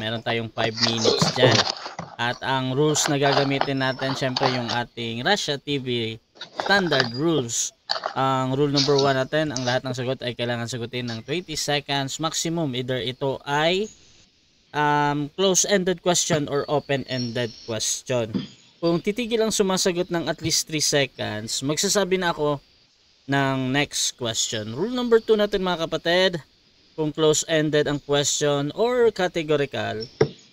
Meron tayong 5 minutes dyan. At ang rules na gagamitin natin, syempre yung ating Russia TV standard rules. Ang rule number 1 natin, ang lahat ng sagot ay kailangan sagutin ng 20 seconds maximum. Either ito ay close-ended question or open-ended question. Kung titigil ang sumasagot ng at least 3 seconds, magsasabi na ako ng next question. Rule number 2 natin mga kapatid, kung close-ended ang question or categorical,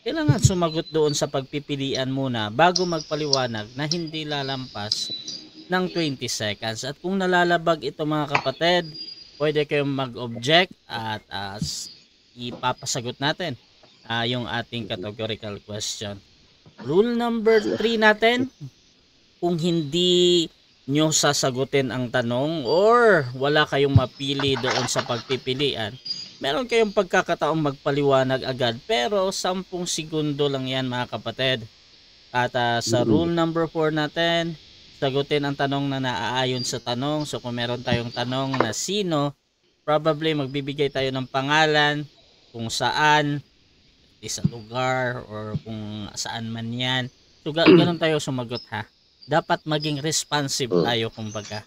kailangan sumagot doon sa pagpipilian muna bago magpaliwanag na hindi lalampas ng 20 seconds. At kung nalalabag ito mga kapatid, pwede kayong mag-object at ipapasagot natin yung ating categorical question. Rule number 3 natin, kung hindi nyo sasagutin ang tanong or wala kayong mapili doon sa pagpipilian, meron kayong pagkakataong magpaliwanag agad, pero 10 segundo lang yan mga kapatid. At sa rule number 4 natin, sagutin ang tanong na naaayon sa tanong. So kung meron tayong tanong na sino, probably magbibigay tayo ng pangalan, kung saan, sa lugar, or kung saan man yan. So ganun tayo sumagot ha. Dapat maging responsive tayo kumbaga.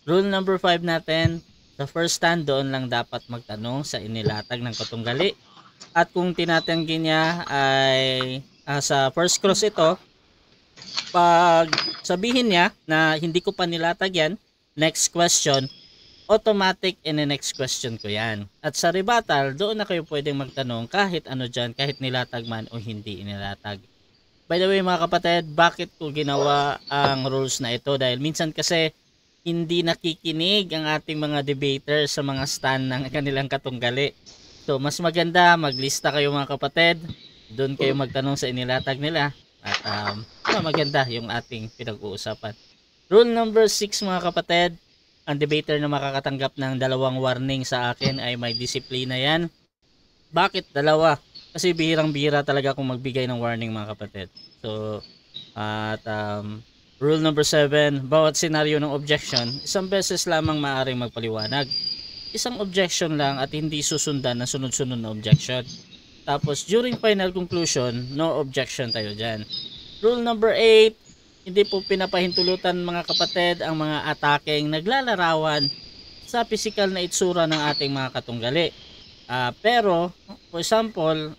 Rule number 5 natin, sa first stand doon lang dapat magtanong sa inilatag ng katunggali. At kung tinatanggi niya ay sa first cross ito, pag sabihin niya na hindi ko pa nilatag yan, next question, automatic in the next question ko yan. At sa rebuttal, doon na kayo pwedeng magtanong kahit ano dyan, kahit nilatag man o hindi inilatag. By the way mga kapatid, bakit ko ginawa ang rules na ito? Dahil minsan kasi hindi nakikinig ang ating mga debaters sa mga stand ng kanilang katunggali. So mas maganda maglista kayo mga kapatid, doon kayo magtanong sa inilatag nila. At maganda yung ating pinag-uusapan. Rule number 6 mga kapatid, ang debater na makakatanggap ng 2 warning sa akin ay may disiplina yan. Bakit 2? Kasi bihirang-bihira talaga kung magbigay ng warning mga kapatid. So, rule number 7, bawat senaryo ng objection, isang beses lamang maaaring magpaliwanag. Isang objection lang at hindi susundan ng sunod-sunod na objection. Tapos, during final conclusion, no objection tayo dyan. Rule number 8, hindi po pinapahintulutan mga kapatid ang mga ataking naglalarawan sa physical na itsura ng ating mga katunggali. Pero, for example,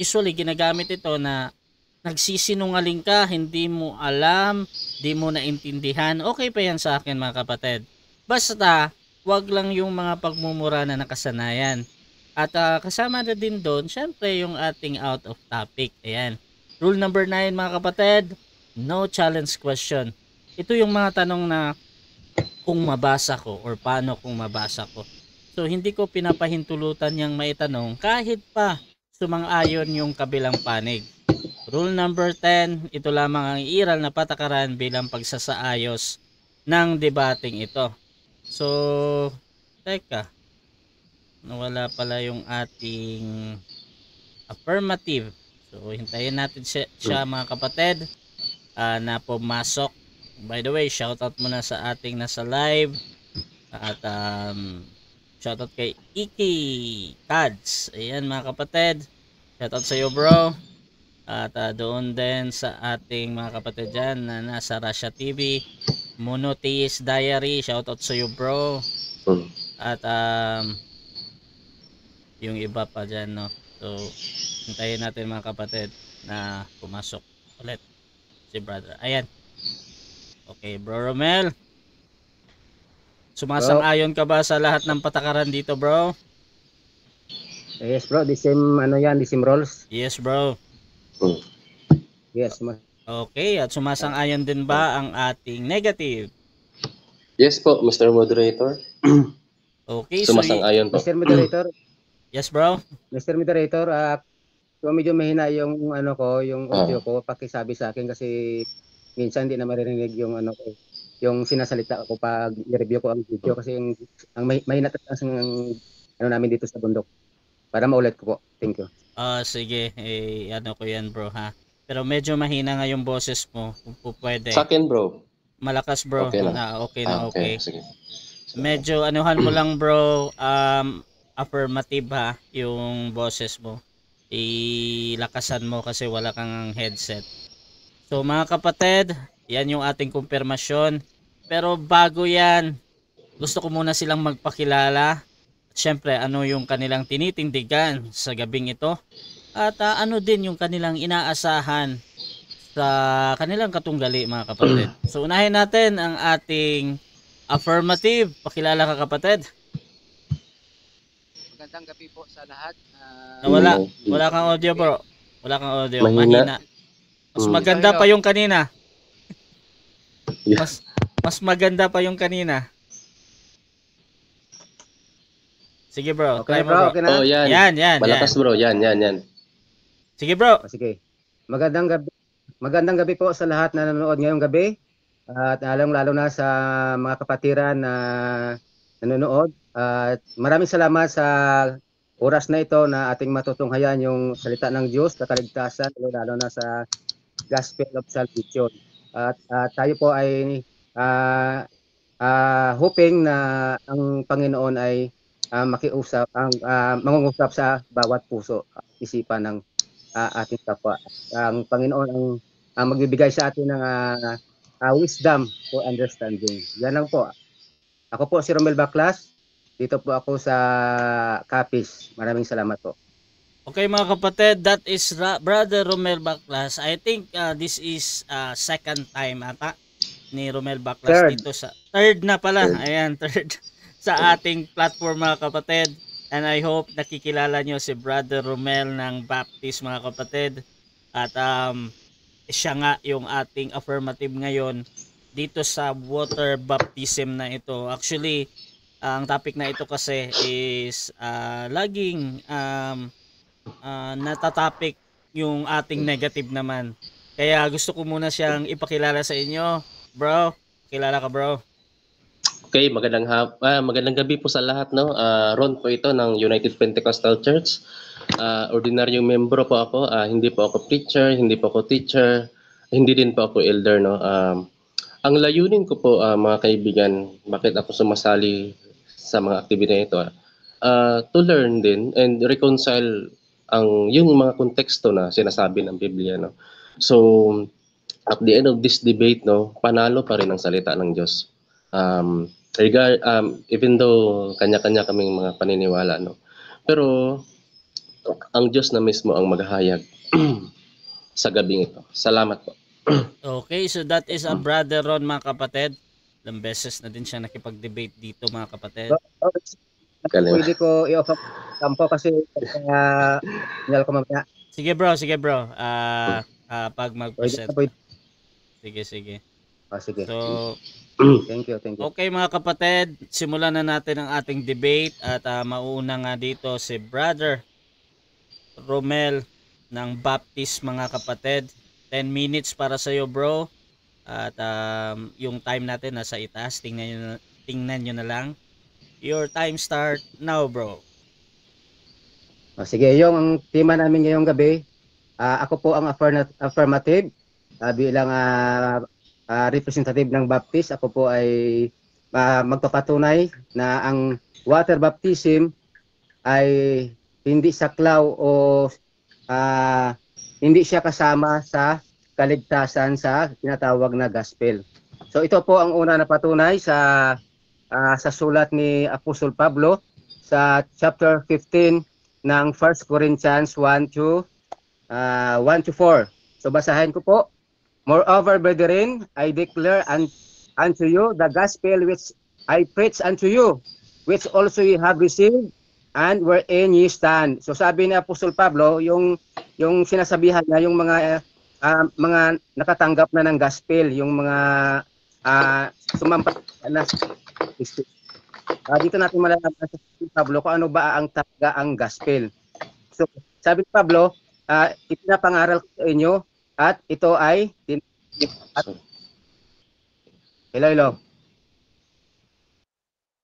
usually ginagamit ito na nagsisinungaling ka, hindi mo alam, hindi mo naintindihan. Okay pa yan sa akin mga kapatid. Basta, wag lang yung mga pagmumura na nakasanayan. At kasama na din doon, syempre yung ating out of topic. Ayan. Rule number 9 mga kapatid, no challenge question. Ito yung mga tanong na kung mabasa ko or paano kung mabasa ko. So hindi ko pinapahintulutan yung maitanong kahit pa sumang-ayon yung kabilang panig. Rule number 10, ito lamang ang iiral na patakaran bilang pagsasaayos ng debating ito. So, teka, nawala pala yung ating affirmative. So, hintayin natin siya mga kapatid na pumasok. By the way, shoutout muna sa ating nasa live. At shoutout kay Iki Kads. Ayan mga kapatid. Shoutout sa iyo bro. At doon din sa ating mga kapatid dyan na nasa Russia TV. Monotheist Diary. Shoutout sa iyo bro. At yung iba pa dyan no. So hintayin natin mga kapatid na pumasok ulit si brother. Ayan. Okay bro Romel. Sumasang-ayon ka ba sa lahat ng patakaran dito bro? Yes bro, the same the same roles. Yes bro. Yes. Okay, at sumasang-ayon din ba ang ating negative? Yes po, Mr. Moderator. Okay, sumasang-ayon po. Mr. Moderator. Yes bro. Mr. Moderator, kung medyo mahina yung yung audio ko, pakisabi sa akin kasi minsan hindi na maririnig yung yung sinasalita ko pag i-review ko ang video kasi ang mahina ang namin dito sa bundok. Para maulit ko po. Thank you. Sige, ko yan bro ha. Pero medyo mahina nga yung boses mo, kung po pwede. Sa akin bro. Malakas bro. Okay na. Okay. Sige. Medyo anuhan mo lang bro, affirmative ha, yung boses mo. ilakasan mo kasi wala kang headset. So mga kapatid, yan yung ating kumpirmasyon. Pero bago yan, gusto ko muna silang magpakilala. At syempre, ano yung kanilang tinitindigan sa gabing ito. At ano din yung kanilang inaasahan sa kanilang katunggali, mga kapatid. So unahin natin ang ating affirmative. Pakilala ka, kapatid. Magandang gabi po sa lahat. Wala kang audio, bro. Wala kang audio. Mahina. Mahina. Mas maganda pa yung kanina. Mas maganda pa yung kanina. Sige, bro. Okay, Try mo, bro. okay na? Oh, yan. Yan. Malakas bro, yan. Sige, bro. Sige. Magandang gabi po sa lahat na nanonood ngayong gabi. At lalo na sa mga kapatiran na nanonood. At maraming salamat sa oras na ito na ating matutunghayan yung salita ng Diyos sa kaligtasan, lalo na sa Gospel of Salvation. At tayo po ay hoping na ang Panginoon ay mangungusap sa bawat puso at isipan ng ating kapwa. Ang Panginoon ang magbibigay sa atin ng wisdom for understanding. Yan lang po. Ako po si Romel Baclas. Dito po ako sa Capiz. Maraming salamat po. Okay, mga kapatid, that is Brother Romel Baclas. I think this is second time ata ni Romel Baclas dito sa third na pala. Ayan, third sa ating platform, mga kapatid. And I hope nakikilala nyo si Brother Romel ng Baptist, mga kapatid. At siya nga yung ating affirmative ngayon dito sa water baptism na ito. Actually, ang topic na ito kasi is laging natatopic yung ating negative naman. Kaya gusto ko muna siyang ipakilala sa inyo. Bro, kilala ka, bro? Okay, magandang gabi po sa lahat, no. Ron po ito ng United Pentecostal Church. Ordinaryong membro po ako. Hindi po ako preacher, hindi po ako teacher, hindi din po ako elder, no. Ang layunin ko po, mga kaibigan, bakit ako sumasali sa mga activity na ito, to learn din and reconcile yung mga konteksto na sinasabi ng Biblia, no. So at the end of this debate, no, panalo pa rin ang salita ng Diyos. Even though kanya-kanya kaming mga paniniwala, no, pero ang Diyos na mismo ang maghahayag sa gabing ito. Salamat po. Okay, so that is a Brother Ron, mga kapatid. Ilang beses na din siya nakipag-debate dito, mga kapatid. Pwede ko i-offer kampo kasi hinal ko mamaya. Sige, bro. Pag mag-present. Sige. Sige. So, thank you. okay, mga kapatid, simulan na natin ang ating debate at mauuna nga dito si Brother Romel ng Baptist, mga kapatid. 10 minutes para sa iyo, bro. At yung time natin nasa itaas, tingnan nyo na lang. Your time start now, bro. Sige, yung tema namin ngayong gabi, ako po ang affirmative bilang representative ng Baptist. Ako po ay magpapatunay na ang water baptism ay hindi saklaw o hindi siya kasama sa kaligtasan sa tinatawag na gospel. So ito po ang una na patunay sa sulat ni Apostol Pablo sa chapter 15 ng 1 Corinthians 1 to 4. So basahin ko po. Moreover, brethren, I declare unto you the gospel which I preach unto you, which also ye have received, and wherein ye stand. So sabi ni Apostol Pablo, yung sinasabihan niya, yung mga nakatanggap na ng gospel, yung mga sumampa na dito natin malalaman sa Pablo kung ano ba ang talaga ang gospel. So sabi ni Pablo, ipinapangaral ko sa inyo at ito ay hello.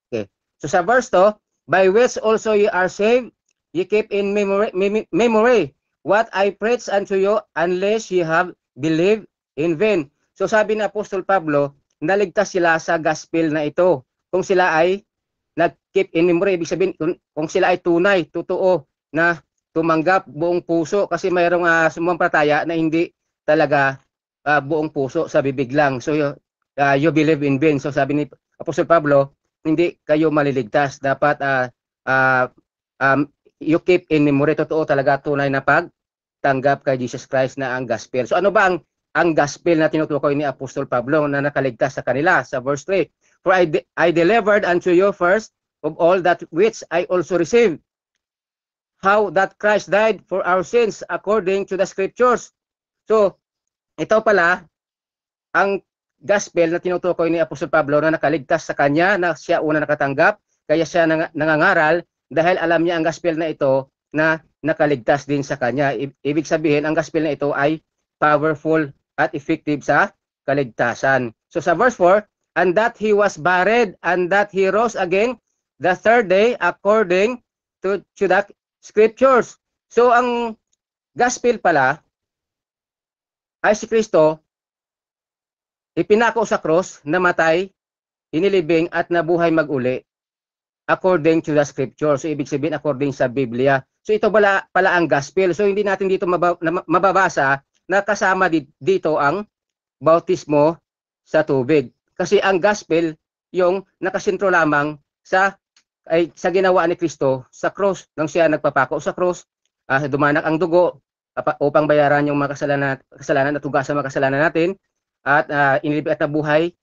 Okay. So sa verse to, by which also ye are saved, ye keep in memory what I preach unto you, unless ye have believed in vain. So sabi ni Apostol Pablo, naligtas sila sa gospel na ito. Kung sila ay nag-keep in memory, ibig sabihin kung sila ay tunay, totoo na tumanggap buong puso kasi mayroong sumampalataya na hindi talaga buong puso sa bibig lang. So you believe in vain. So sabi ni Apostol Pablo, hindi kayo maliligtas. Dapat you keep in memory. Totoo talaga, tunay na pagtanggap kay Jesus Christ na ang gospel. So ano ba ang gospel na tinutukoy ni Apostol Pablo na nakaligtas sa kanila? Sa verse 3, for I delivered unto you first of all that which I also received, how that Christ died for our sins according to the scriptures. So, ito pala ang gospel na tinutukoy ni Apostol Pablo na nakaligtas sa kanya, na siya una nakatanggap, kaya siya nangangaral dahil alam niya ang gospel na ito na nakaligtas din sa kanya. Ibig sabihin, ang gospel na ito ay powerful at effective sa kaligtasan. So sa verse 4, and that he was buried and that he rose again the third day according to the scriptures. So ang gospel pala ay si Kristo ipinako sa cross, namatay, inilibing at nabuhay mag-uli according to the scriptures. So ibig sabihin according sa Biblia. So ito pala ang gospel. So hindi natin dito mababasa na kasama dito ang bautismo sa tubig. Kasi ang gospel yung nakasentro lamang sa ginawa ni Kristo sa cross. Nang siya nagpapako sa cross, dumanak ang dugo upang bayaran yung mga kasalanan at tugasan mga kasalanan natin, at inilibing at nabuhay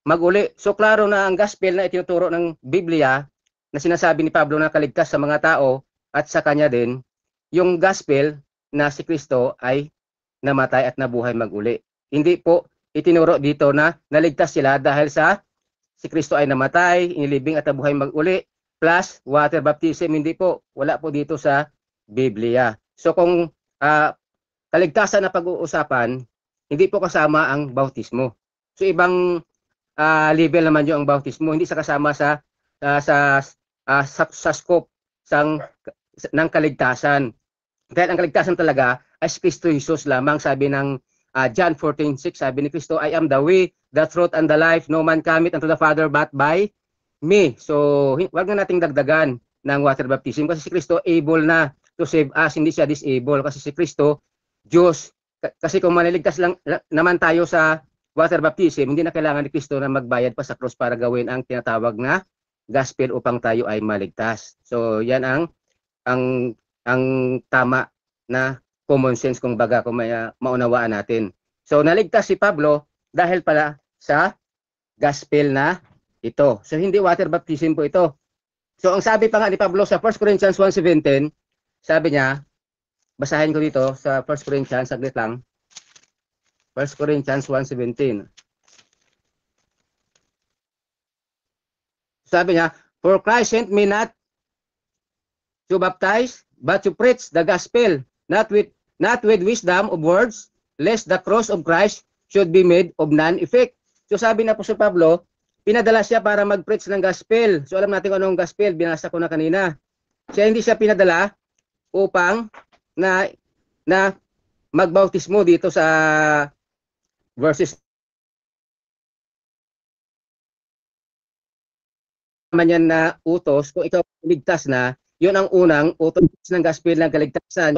mag-uli. So klaro na ang gospel na itinuturo ng Biblia na sinasabi ni Pablo na kaligtas sa mga tao at sa kanya din, yung gospel na si Kristo ay namatay at nabuhay mag-uli. Hindi po itinuro dito na naligtas sila dahil sa si Kristo ay namatay, inilibing at nabuhay mag-uli plus water baptism. Hindi po, wala po dito sa Biblia. So kung kaligtasan na pag-uusapan, hindi po kasama ang bautismo. So ibang level naman yung bautismo, hindi sa kasama sa scope ng kaligtasan. Dahil ang kaligtasan talaga ay si Kristo Jesus lamang. Sabi ng John 14:6, sabi ni Kristo, I am the way, the truth, and the life. No man cometh unto the Father but by me. So wag na nating dagdagan ng water baptism kasi si Kristo able na to save us. Hindi siya disable kasi si Kristo Diyos. Kasi kung maliligtas lang naman tayo sa water baptism, hindi na kailangan ni Kristo na magbayad pa sa cross para gawin ang tinatawag na gospel upang tayo ay maligtas. So yan ang tama na common sense kung baga kung may maunawaan natin. So naligtas si Pablo dahil pala sa gospel na ito. So hindi water baptism po ito. So ang sabi pa nga ni Pablo sa 1 Corinthians 1:17, sabi niya, basahin ko dito sa 1 Corinthians, saglit lang. 1 Corinthians 1:17. Sabi niya, for Christ sent me not to baptize, but to preach the gospel, not with wisdom of words, lest the cross of Christ should be made of none effect. So sabi na po si Pablo, pinadala siya para mag-preach ng gospel. So alam natin kung anong gospel, binasa ko na kanina. Siya hindi siya pinadala upang na magbautismo dito sa verses naman yan na utos. Kung ikaw ligtas na, yun ang unang utos ng gospel ng kaligtasan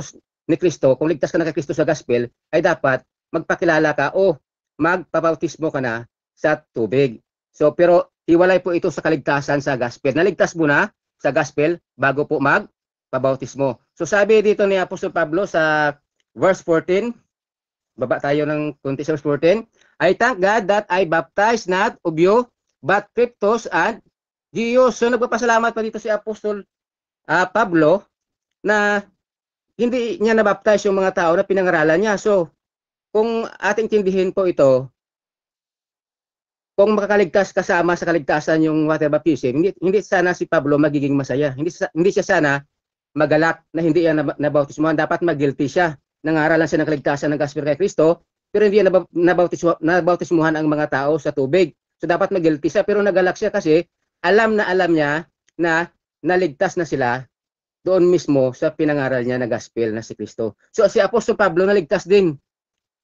ni Kristo. Kung ligtas ka na kay Kristo sa gospel, ay dapat magpakilala ka o magpabautismo ka na sa tubig. So pero hiwalay po ito sa kaligtasan sa gospel. Naligtas mo na sa gospel bago po magpabautismo. So sabi dito ni Apostol Pablo sa verse 14, baba tayo ng kunti sa verse 14, I thank God that I baptized not of you, but Christos and Gaius. So nagpapasalamat pa dito si Apostol Pablo na hindi niya nabaptize yung mga tao na pinangaralan niya. So kung ating tindihin po ito, kung makakaligtas kasama sa kaligtasan yung water baptism, hindi sana si Pablo magiging masaya. Hindi siya sana magalak na hindi yan nabautismuhan. Dapat mag-guilty siya. Nangaralan siya ng kaligtasan ng gospel kay Kristo, pero hindi yan nabautismuhan ang mga tao sa tubig. So dapat mag-guilty siya, pero nagalak siya kasi alam niya na naligtas na sila doon mismo sa pinangaral niya na gospel na si Kristo. So si Apostol Pablo naligtas din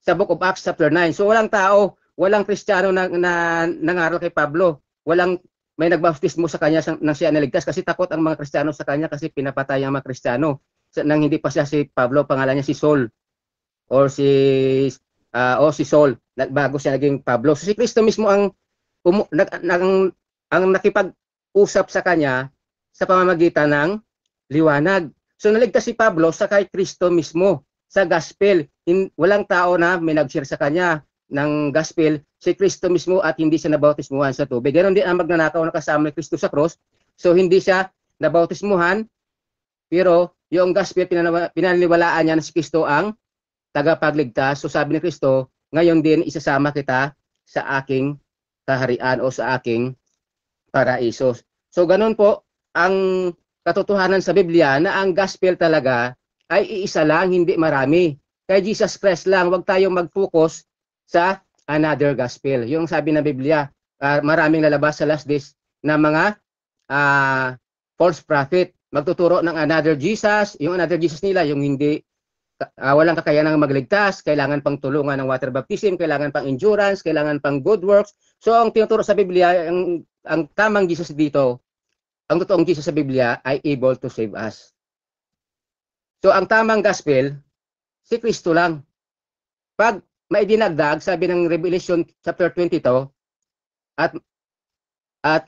sa Book of Acts chapter 9. So walang tao, walang Kristiyano na nangaral kay Pablo. May nagbautismo sa kanya nang siya naligtas kasi takot ang mga Kristiyano sa kanya kasi pinapatay ang mga Kristiyano. nang hindi pa siya si Pablo, pangalan niya si Saul or si Saul, bago siya naging Pablo. So si Kristo mismo ang nakipag-usap sa kanya sa pamamagitan ng liwanag. So naligtas si Pablo sa kay Kristo mismo sa gospel. Walang tao na may nag-share sa kanya ng gospel, si Kristo mismo, at hindi siya nabautismuhan sa tubig. Ganon din ang magnanakaw na kasama ni Kristo sa cross. So hindi siya nabautismuhan, pero yung gospel pinaniniwalaan niya na si Kristo ang tagapagligtas. So sabi ni Kristo, ngayon din isasama kita sa aking kaharian o sa aking paraiso. So ganun po ang katotohanan sa Biblia na ang gospel talaga ay iisa lang, hindi marami. Kay Jesus Christ lang, wag tayong mag-focus sa another gospel. Yung sabi ng Biblia, maraming lalabas sa last days na mga false prophet. Magtuturo ng another Jesus. Yung another Jesus nila, yung hindi walang kakayanang magligtas, kailangan pang tulungan ng water baptism, kailangan pang endurance, kailangan pang good works. So ang tinuturo sa Biblia, ang tamang Jesus dito, ang totoong Jesus sa Biblia ay able to save us. So ang tamang gospel, si Kristo lang. Pag may dinagdag, sabi ng Revelation chapter 22, at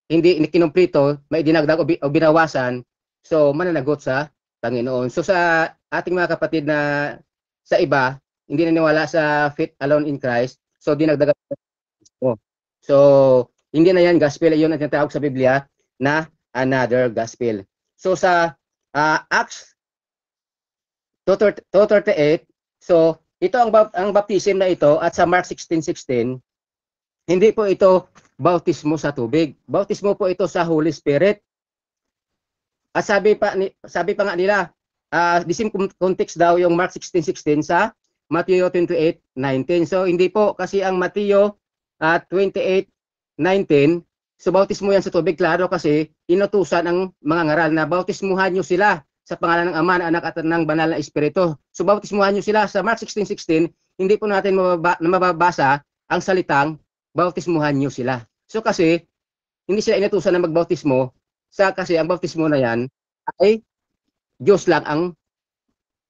hindi kinumplito, may dinagdag o binawasan, so mananagot sa Panginoon. So sa ating mga kapatid na sa iba, hindi naniwala sa faith alone in Christ, so dinagdagan. So hindi na yan gospel, yun ang tinatawag sa Biblia na another gospel. So sa Acts 2:38, so ito ang baptism na ito, at sa Mark 16:16, hindi po ito bautismo sa tubig. Bautismo po ito sa Holy Spirit. At sabi pa nga nila, the same context daw yung Mark 16:16 sa Matthew 28:19. So hindi po, kasi ang Matthew 28:19, so bautismo yan sa tubig, klaro, kasi inutusan ang mga ngaral na bautismuhan nyo sila sa pangalan ng Ama, ng Anak at ng Banal na Espiritu. So bautismuhan nyo sila. Sa Mark 16:16, hindi po natin mababasa ang salitang bautismuhan nyo sila. So kasi hindi sila inutusan na magbautismo, kasi ang bautismo na yan ay Diyos lang ang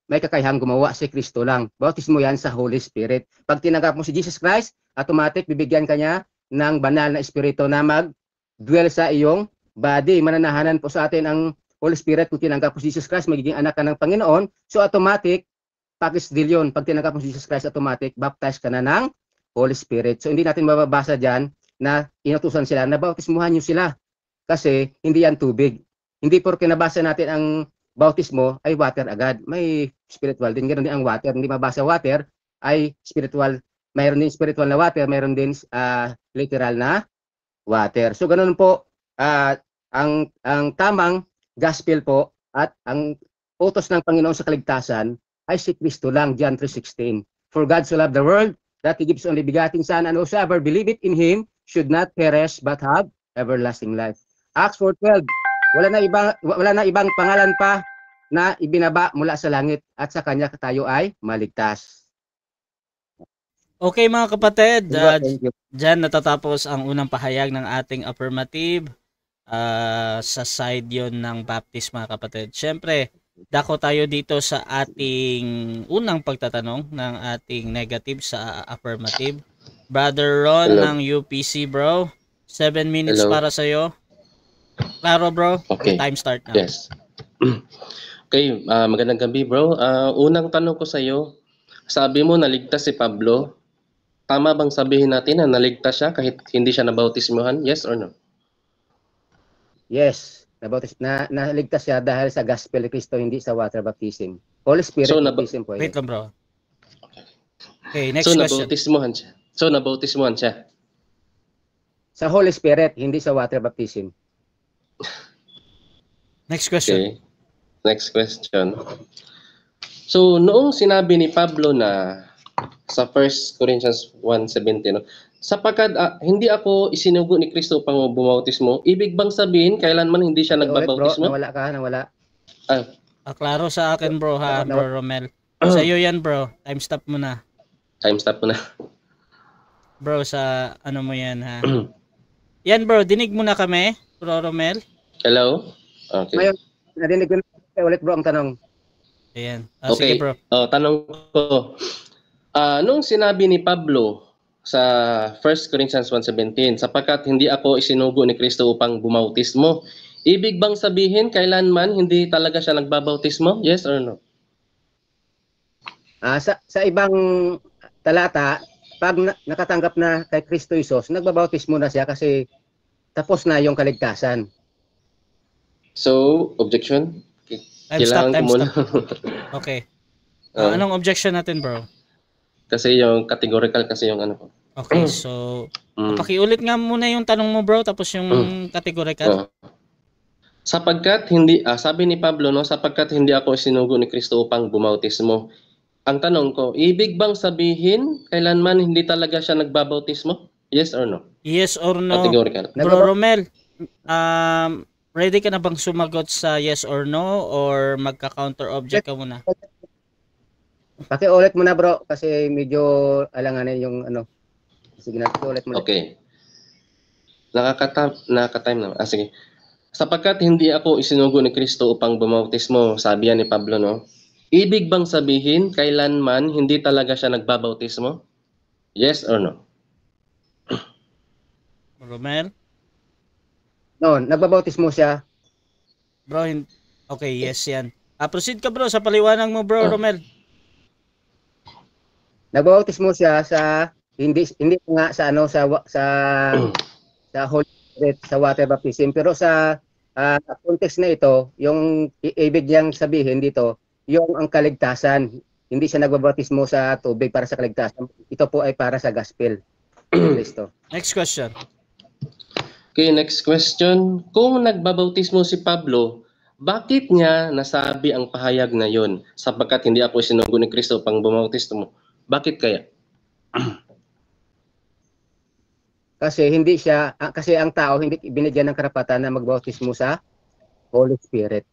may kakayahang gumawa, si Kristo lang. Bautismo yan sa Holy Spirit. Pag tinanggap mo si Jesus Christ, automatic bibigyan kanya ng Banal na Espiritu na mag-dwell sa iyong body. Mananahanan po sa atin ang Holy Spirit kung tinanggap mo si Jesus Christ, magiging anak ka ng Panginoon. So automatic, pakisdil yun. Pag tinanggap mo si Jesus Christ, automatic, baptize ka na ng Holy Spirit. So hindi natin mababasa dyan na inutusan sila na bautismuhan nyo sila. Kasi hindi yan tubig. Hindi porke nabasa natin ang bautismo ay water agad. May spiritual din. Ganoon din ang water. Hindi mabasa water ay spiritual. Mayroon din spiritual na water, mayroon din literal na water. So ganoon po ang tamang gospel po at ang utos ng Panginoon sa kaligtasan ay si Kristo lang. John 3:16. For God so loved the world that He gives only begotten Son, and whosoever believeth in Him should not perish but have everlasting life. Acts 4:12. Wala na ibang pangalan pa na ibinaba mula sa langit, at sa kanya tayo ay maligtas. Okay mga kapatid, dyan natatapos ang unang pahayag ng ating affirmative sa side yon ng Baptist, mga kapatid. Siyempre, dako tayo dito sa ating unang pagtatanong ng ating negative sa affirmative. Brother Ron ng UPC, bro. 7 minutes para sa iyo. Klaro, bro. Okay. Time start na. Yes. Okay, magandang gabi, bro. Unang tanong ko sa iyo, sabi mo naligtas si Pablo. Tama bang sabihin natin na naligtas siya kahit hindi siya nabautismuhan? Yes or no? Yes. Naligtas siya dahil sa gospel ni Kristo, hindi sa water baptism. Holy Spirit baptism po. Wait lang, bro. Okay, next question. Nabautismuhan siya. Sa Holy Spirit, hindi sa water baptism. Next question. Okay. Next question. So, noong sinabi ni Pablo na sa 1 Corinthians 1:17, no, sapagkat hindi ako isinugo ni Kristo upang bumautismo, ibig bang sabihin kailanman hindi siya nagbabautismo? Bro, nawala. Klaro sa akin, bro, ha, bro Romel. Sa iyo yan, bro. Time stop mo na. Bro, sa ano mo yan, ha? Yan, bro, dinig mo na kami, bro Romel. Hello? Okay. Ngayon, narinig ko na ulit bro ang tanong. Ayan. Okay. Sige bro. Tanong ko, nung sinabi ni Pablo sa 1 Corinthians 1:17, sapagkat hindi ako isinugo ni Kristo upang bumautismo, ibig bang sabihin kailanman hindi talaga siya nagbabautismo? Yes or no? Sa ibang talata, pag nakatanggap na kay Kristo Jesus, nagbabautismo na siya kasi tapos na yung kaligtasan. So, objection? Kailangan ko muna. Okay. Anong objection natin, bro? Kasi yung categorical kasi yung ano ko. Okay, so pakiulit nga muna yung tanong mo, bro, tapos yung categorical. Sapagkat hindi, sabi ni Pablo, no, sapagkat hindi ako isinugo ni Kristo upang bumautismo. Ang tanong ko, ibig bang sabihin kailanman hindi talaga siya nagbabautismo? Yes or no? Yes or no? Categorical. Bro Romel, ready ka na bang sumagot sa yes or no or magka-counter object ka muna? Pakiulit mo na bro kasi medyo alanganin yung ano. Sige na, pakiulit mo. Okay. Nakaka-time na. Sige. Sapagkat hindi ako isinugo ni Kristo upang bumautismo, sabi yan ni Pablo, no? Ibig bang sabihin kailanman hindi talaga siya nagbabautismo? Yes or no? Romel? No, nagbabautismo siya. Bro, okay, yes yan. Proceed ka bro sa paliwanag mo bro, Romel. Nagbabautismo siya sa hindi nga sa ano sa Holy Spirit, sa water baptism, pero sa context na ito, yung ibig niyang sabihin dito, yung ang kaligtasan. Hindi siya nagbabautismo sa tubig para sa kaligtasan. Ito po ay para sa gospel. Kristo. Next question. Okay, next question. Kung nagbabautismo si Pablo, bakit niya nasabi ang pahayag na yon? Sapagkat hindi ako isinugo ni Kristo pang bumautismo. Bakit kaya? Kasi ang tao hindi binigyan ng karapatan na magbautismo sa Holy Spirit.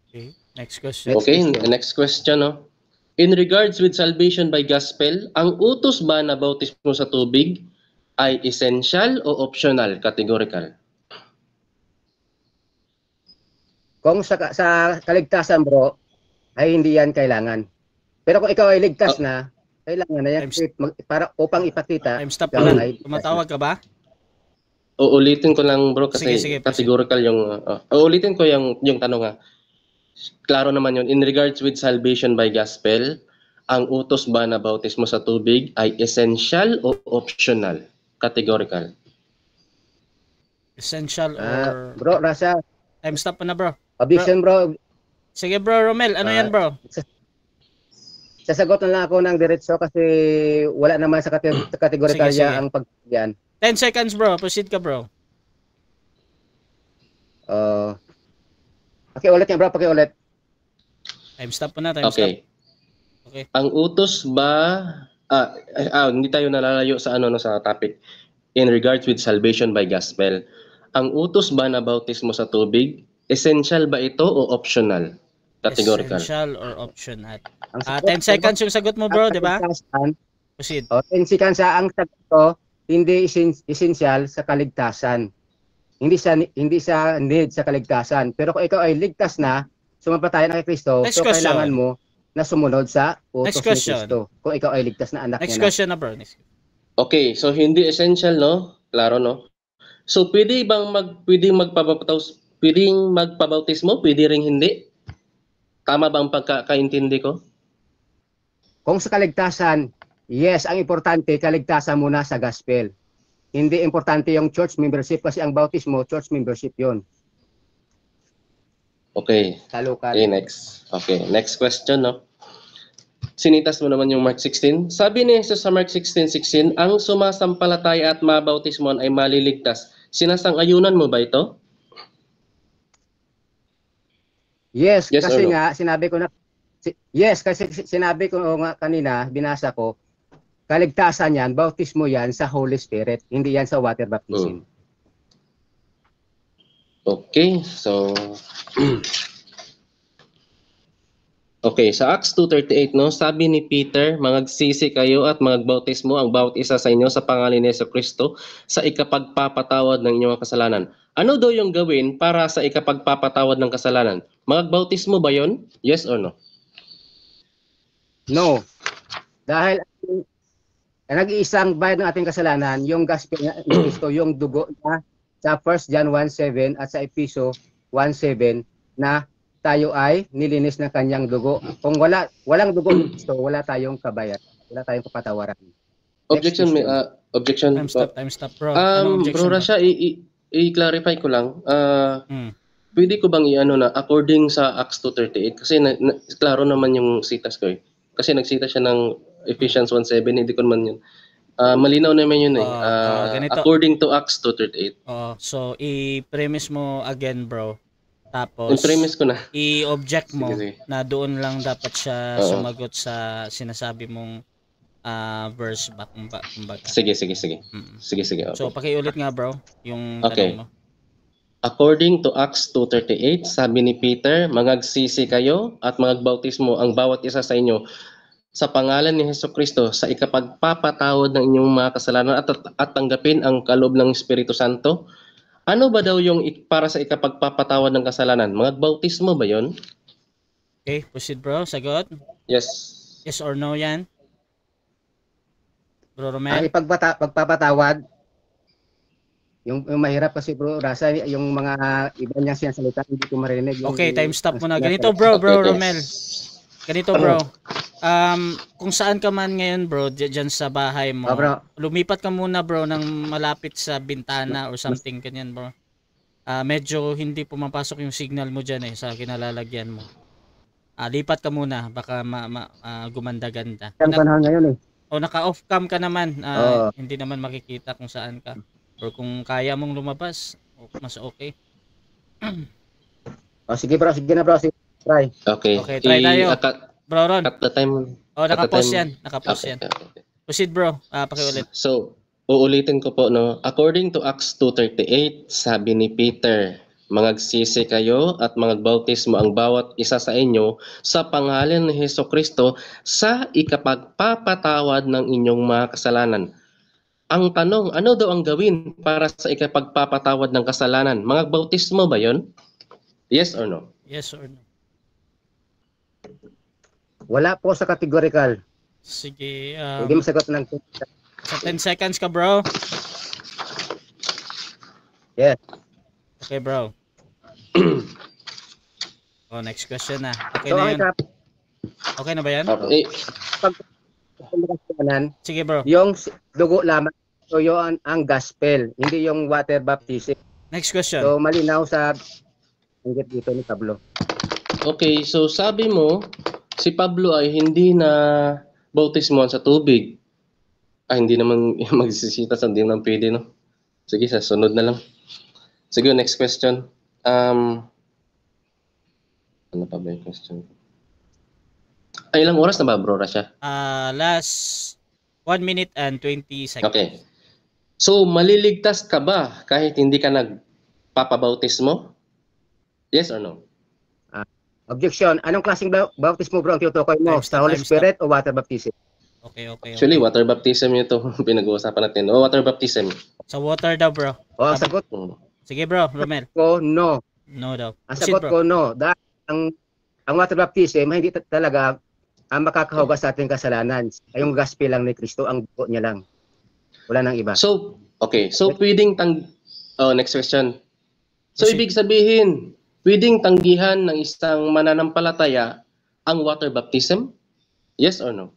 Okay, next question. Okay, next question, no? In regards with salvation by gospel, ang utos ba na bautismo sa tubig ay essential o optional, categorical? Kung sa kaligtasan bro, ay hindi yan kailangan. Pero kung ikaw ay ligtas na, kailangan na yan para upang ipakita. Time stop na. Tumatawag ka ba? Uulitin ko lang bro kasi sige, categorical yung uulitin ko yung tanong ha. Klaro naman yun. In regards with salvation by gospel, ang utos ba na bautismo sa tubig ay essential o optional? Categorical. Essential or... Bro, Rasa. Time stop na bro. Objection bro. Sige bro, Romel. Ano yan bro? Sasagot na lang ako ng diretso kasi wala naman sa categorical sige. ang pagyan. 10 seconds bro. Proceed ka bro. Pakiulit niya bro, pakiulit. Time stop na, time Okay. stop. Okay. Ang utos ba hindi tayo nalalayo sa sa topic in regards with salvation by gospel. Ang utos ba na bautismo sa tubig, essential ba ito o optional? Categorical. Essential or optional? 10 seconds yung sagot mo bro, di ba? Proceed. 10 seconds ang sagot ko, hindi essential sa kaligtasan. Hindi sa need sa kaligtasan. Pero kung ikaw ay ligtas na, sumampalataya na kay Kristo, so kailangan mo na sumunod sa utos ni Kristo. Kung ikaw ay ligtas na anak niya. Next question na bro. Okay, so hindi essential, no? Klaro, no? So pwedeng magpabautismo, pwede ring hindi? Tama ba ang pagkakaintindi ko? Kung sa kaligtasan, yes, ang importante kaligtasan muna sa gospel. Hindi importante yung church membership kasi ang bautismo, church membership 'yon. Okay. Okay, next. Okay, next question, no? Sinitas mo naman yung Mark 16. Sabi ni Jesus sa Mark 16:16, ang sumasampalataya at mabautismon ay maliligtas. Sinasang-ayunan mo ba ito? Yes, Yes kasi or no? nga sinabi ko na kasi sinabi ko nga kanina, binasa ko, kaligtasan yan, bautismo yan sa Holy Spirit, hindi yan sa water baptism. Okay, so Okay, sa Acts 2:38 no, sabi ni Peter, "Mangagsisi kayo at mangagbautismo ang bawat isa sa inyo sa pangalan ni Jesucristo sa ikapagpapatawad ng inyong kasalanan." Ano daw yung gawin para sa ikapagpapatawad ng kasalanan? Mangagbautismo ba 'yon? Yes or no? No. Dahil ang nag-iisang bayad ng ating kasalanan, yung gospel ni Kristo, yung dugo na sa 1 John 1:7 at sa Efeso 1:7 na tayo ay nilinis ng kanyang dugo. Kung walang dugo ni Kristo, wala tayong kabayaran, wala tayong kapatawaran. Objection, objection. Time stop, bro. Anong objection? Bro Rasha, i-clarify ko lang. Hmm. Pwede ko bang i-ano na according sa Acts 2:38 kasi klaro naman yung citas ko eh. Kasi nagsita siya ng Ephesians 1:7, hindi ko naman yun. Malinaw naman yun eh. Ganito. According to Acts 2:38. So i-premise mo again, bro. Tapos I-premise ko na. I-object mo Sige. na doon lang dapat siya sumagot sa sinasabi mong verse ba kumbaga. Sige. Sige. Okay. So pakiulit nga, bro, yung Okay. tanong mo. According to Acts 2:38, sabi ni Peter, "Mangagsisi kayo at mangagbautismo ang bawat isa sa inyo sa pangalan ni Jesucristo sa ikapagpapatawad ng inyong mga kasalanan at tanggapin ang kaloob ng Espiritu Santo." Ano ba daw yung para sa ikapagpapatawad ng kasalanan? Mangagbautismo ba 'yon? Okay, proceed, bro. Sagot. Yes. Yes or no yan? Bro Ang Romel? pagpapatawad, yung mahirap kasi bro, Rasa, yung mga iba niyang sinasalita, hindi ko marinig. Okay, time stop muna. Ganito, bro Romel. Ganito, bro. Kung saan ka man ngayon, bro, dyan sa bahay mo, bro. lumipat ka muna, bro, ng malapit sa bintana or something ganyan, bro. Medyo hindi pumapasok yung signal mo dyan eh, sa kinalalagyan mo. Lipat ka muna, baka gumanda-ganda. Ang panahon ngayon eh. O naka-off cam ka naman, hindi naman makikita kung saan ka. Or kung kaya mong lumabas, mas okay. Sige na bro, try. Okay. Okay, try tayo. Bro Ron. At the time. Naka-pause yan. Okay. Proceed, bro. Pakiulit. So, uulitin ko po, no. According to Acts 2:38, sabi ni Peter, "Mangagsisi kayo at mangagbautismo ang bawat isa sa inyo sa pangalan ni Jesucristo sa ikapagpapatawad ng inyong mga kasalanan." Ang tanong, ano daw ang gawin para sa ikapagpapatawad ng kasalanan? Mangagbautismo ba 'yon? Yes or no? Yes or no? Wala po sa categorical. Sige. Hindi masagot ng Sa 10 seconds ka, bro. Yes. Okay, bro. Next question na. Okay So, na yun. Okay na ba yan? Okay. Sige, bro. Yung dugo lamang, so yun ang gospel, hindi yung water baptism. Next question. So malinaw sa inggit dito ni Pablo. Okay, so sabi mo, si Pablo ay hindi na bautismohan sa tubig. Hindi naman magsisita sa hindi naman pwede, no? Sige, sa sunod na lang. Sige, next question. Ano pa ba yung question? Ilang oras na ba, bro, Rasha? Last 1 minute and 20 seconds. Okay. So, maliligtas ka ba kahit hindi ka nagpapabautismo? Yes or no? Objection. Anong klaseng baptismo bro ang tinutukoy mo? Sa Holy Spirit o water baptism? Okay. Actually, water baptism yun ito pinag-uusapan natin. O, water baptism. Sa water daw, bro. Ang sagot Sige, bro, Romel. ko, no. No daw. Ang sagot ko, no. Dahil ang water baptism, hindi talaga ang makakahugas sa ating kasalanan. Ay yung gospel lang ni Kristo, ang dugo niya lang. Wala nang iba. So, okay. So, pwedeng next question. So, ibig sabihin, pwedeng tanggihan ng isang mananampalataya ang water baptism? Yes or no?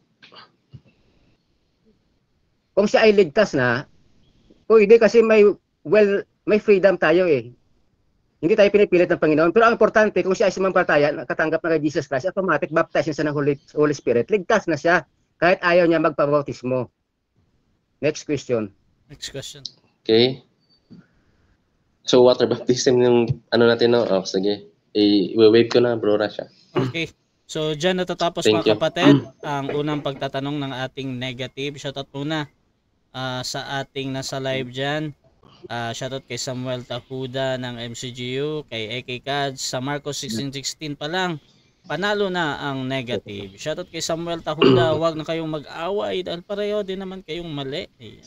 Kung siya ay ligtas na, pwede kasi may freedom tayo eh. Hindi tayo pinipilit ng Panginoon. Pero ang importante, kung siya ay sumampalataya, nakatanggap na kay Jesus Christ, automatic baptize siya ng Holy Spirit. Ligtas na siya kahit ayaw niya magpabautismo. Next question. Okay. So, water baptism yung natin, no? Oh, sige. I-wave ko na, bro Rasha. Okay. So, dyan natatapos mga kapatid ang unang pagtatanong ng ating negative. Shoutout muna sa ating nasa live dyan. Shoutout kay Samuel Tahuda ng MCGU, kay AK Kads, sa Marcos 16:16 pa lang. panalo na ang negative. Shoutout kay Samuel Tahuda, huwag na kayong mag-away dahil pareho din naman kayong mali. Ayan.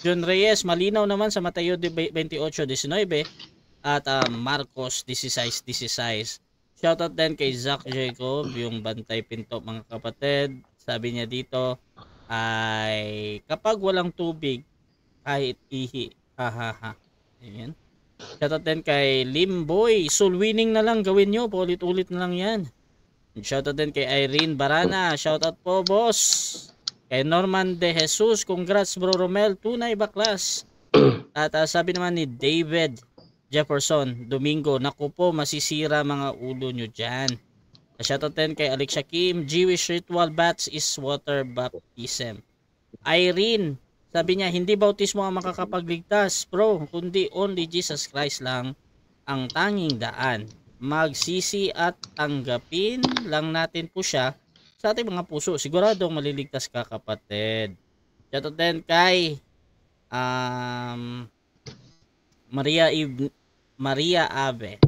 John Reyes, malinaw naman sa Mateo 28:19 at Marcos 16:16. Shoutout din kay Zach Jacob, yung bantay pinto mga kapatid. Sabi niya dito ay kapag walang tubig kahit ihi, hahaha. Ayan. Shoutout din kay Limboy, soul winning na lang gawin nyo, paulit-ulit na lang yan. Shoutout din kay Irene Barana, shoutout po boss. Kay Norman De Jesus, congrats bro Romel, tunay baklas. At sabi naman ni David Jefferson Domingo, naku po masisira mga ulo nyo dyan. Shoutout din kay Alexia Kim, Jewish ritual baths is water baptism. Irene, sabi niya, hindi bautismo ang makakapagligtas, bro, kundi only Jesus Christ lang ang tanging daan. Magsisi at tanggapin lang natin po siya sa ating mga puso. Siguradong maliligtas ka, kapatid. Shoutout din kay Maria Ave.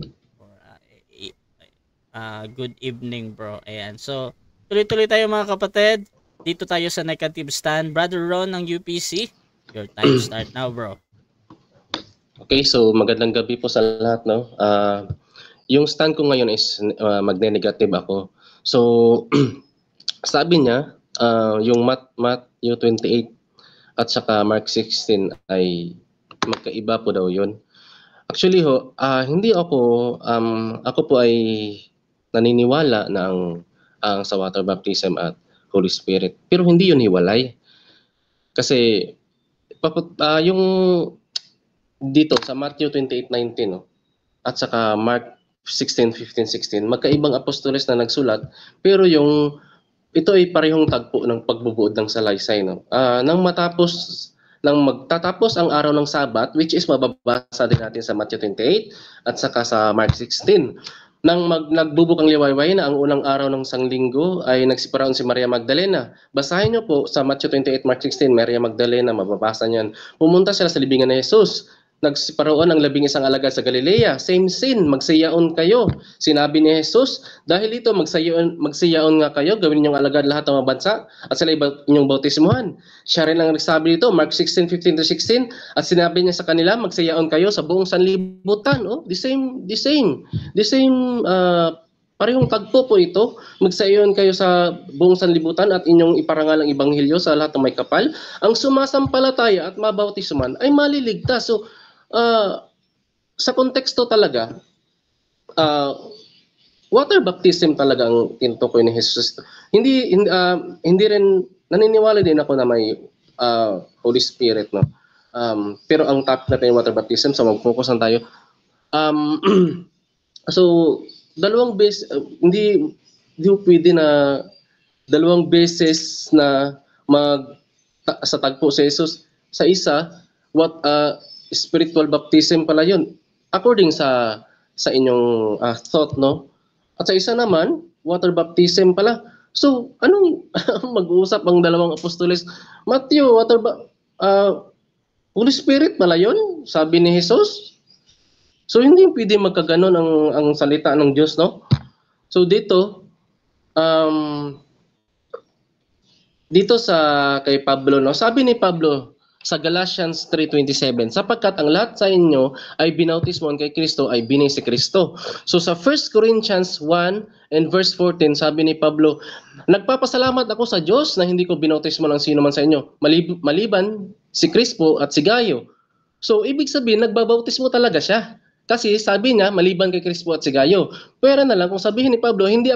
Good evening, bro. Ayan. So, tuloy-tuloy tayo mga kapatid. Dito tayo sa negative stand. Brother Ron ng UPC, your time start now, bro. Okay, so magandang gabi po sa lahat, no? Yung stand ko ngayon is magne-negative ako. So, sabi niya, yung Matthew 28 at saka Mark 16 ay magkaiba po daw yun. Actually ho, hindi ako po ay naniniwala na ang sa water baptism at Holy Spirit. Pero hindi yun hiwalay. Kasi yung dito sa Matthew 28:19 no, at saka Mark 16:15-16, magkaibang apostoles na nagsulat, pero ito ay parehong tagpo ng pagbubuod ng salaysay, no. Nang magtatapos ang araw ng Sabat, which is mababasa din natin sa Matthew 28 at saka sa Mark 16. Nang nagbubukang liwayway na ang unang araw ng sanglinggo ay nagsiparaon si Maria Magdalena. Basahin niyo po sa Matthew 28, Mark 16, Maria Magdalena, mababasa niyan. Pumunta sila sa libingan ni Jesus. Nagsiparoon ang 11 alagad sa Galilea. Same sin, magsiyaon kayo. Sinabi ni Jesus, dahil ito magsiyaon nga kayo, gawin ninyong alagad lahat ng mga bansa at sila inyong bautismuhan. Siya rin ang nagsabi dito, Mark 16:15-16, at sinabi niya sa kanila, magsiyaon kayo sa buong sanlibutan. Oh, the same parehong tagpo po ito. Magsayon kayo sa buong sanlibutan at inyong iparangal ang ibanghilyo sa lahat ng may kapal. Ang sumasampalataya at mabautisman ay maliligtas. So, sa konteksto talaga, water baptism talaga ang tinutukoy ni Jesus. Hindi rin naniniwala din ako na may Holy Spirit, no. Pero ang topic natin yung water baptism, so mag-focus na tayo. So dalawang beses hindi pwede na dalawang beses na sa tagpo si Jesus. Sa isa, spiritual baptism pala yun according sa inyong thought, no? At sa isa naman, water baptism pala. So anong mag-uusap ang dalawang apostoles? Matthew, Holy Spirit pala yun, sabi ni Jesus. So hindi pwede magkaganon ang salita ng Diyos, no? So dito sa kay Pablo, no, sabi ni Pablo sa Galatians 3:27, sapagkat ang lahat sa inyo ay binautismohan kay Kristo ay binay si Kristo. So sa 1 Corinthians 1 and verse 14, sabi ni Pablo, nagpapasalamat ako sa Diyos na hindi ko binautismo ng sino man sa inyo, maliban si Crispo at si Gayo. So ibig sabihin, nagbabautismo talaga siya. Kasi sabi niya, maliban kay Crispo at si Gayo. Pero na lang kung sabihin ni Pablo, hindi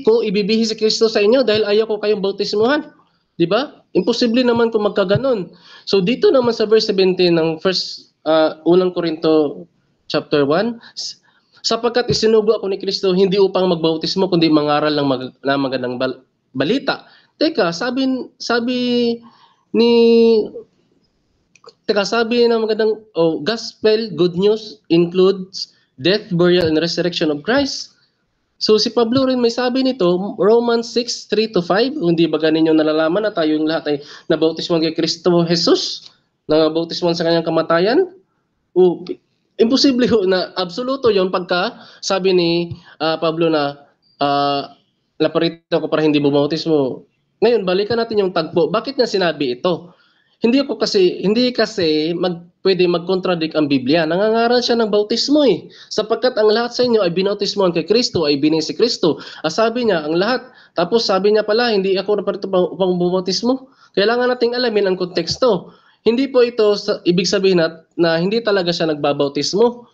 ko ibibihi si Kristo sa inyo dahil ayaw ko kayong bautismuhan. Di ba? Imposible naman kung magkaganon. So dito naman sa verse 17 ng unang Korinto chapter 1, sapagkat isinugo ako ni Kristo hindi upang magbautismo kundi mangaral ng magandang balita. Teka, sabi ng magandang gospel, good news includes death, burial, and resurrection of Christ. So si Pablo rin may sabi nito, Romans 6:3-5, hindi ba ganin yung nalalaman na tayong lahat ay nabautismuhan kay Kristo Jesus, nabautismuhan sa kanyang kamatayan? Imposible na absoluto yon pagka sabi ni Pablo na naparito ako para hindi bumautismo. Ngayon, balikan natin yung tagpo. Bakit niya sinabi ito? Hindi kasi pwede mag-contradict ang Biblia. Nangangaral siya ng bautismo eh. Sapagkat ang lahat sa inyo ay binautismohan kay Kristo, ay bining si Kristo. Sabi niya, ang lahat. Tapos sabi niya pala, hindi ako naparito upang bumautismo. Kailangan nating alamin ang konteksto. Hindi po ito ibig sabihin na hindi talaga siya nagbabautismo.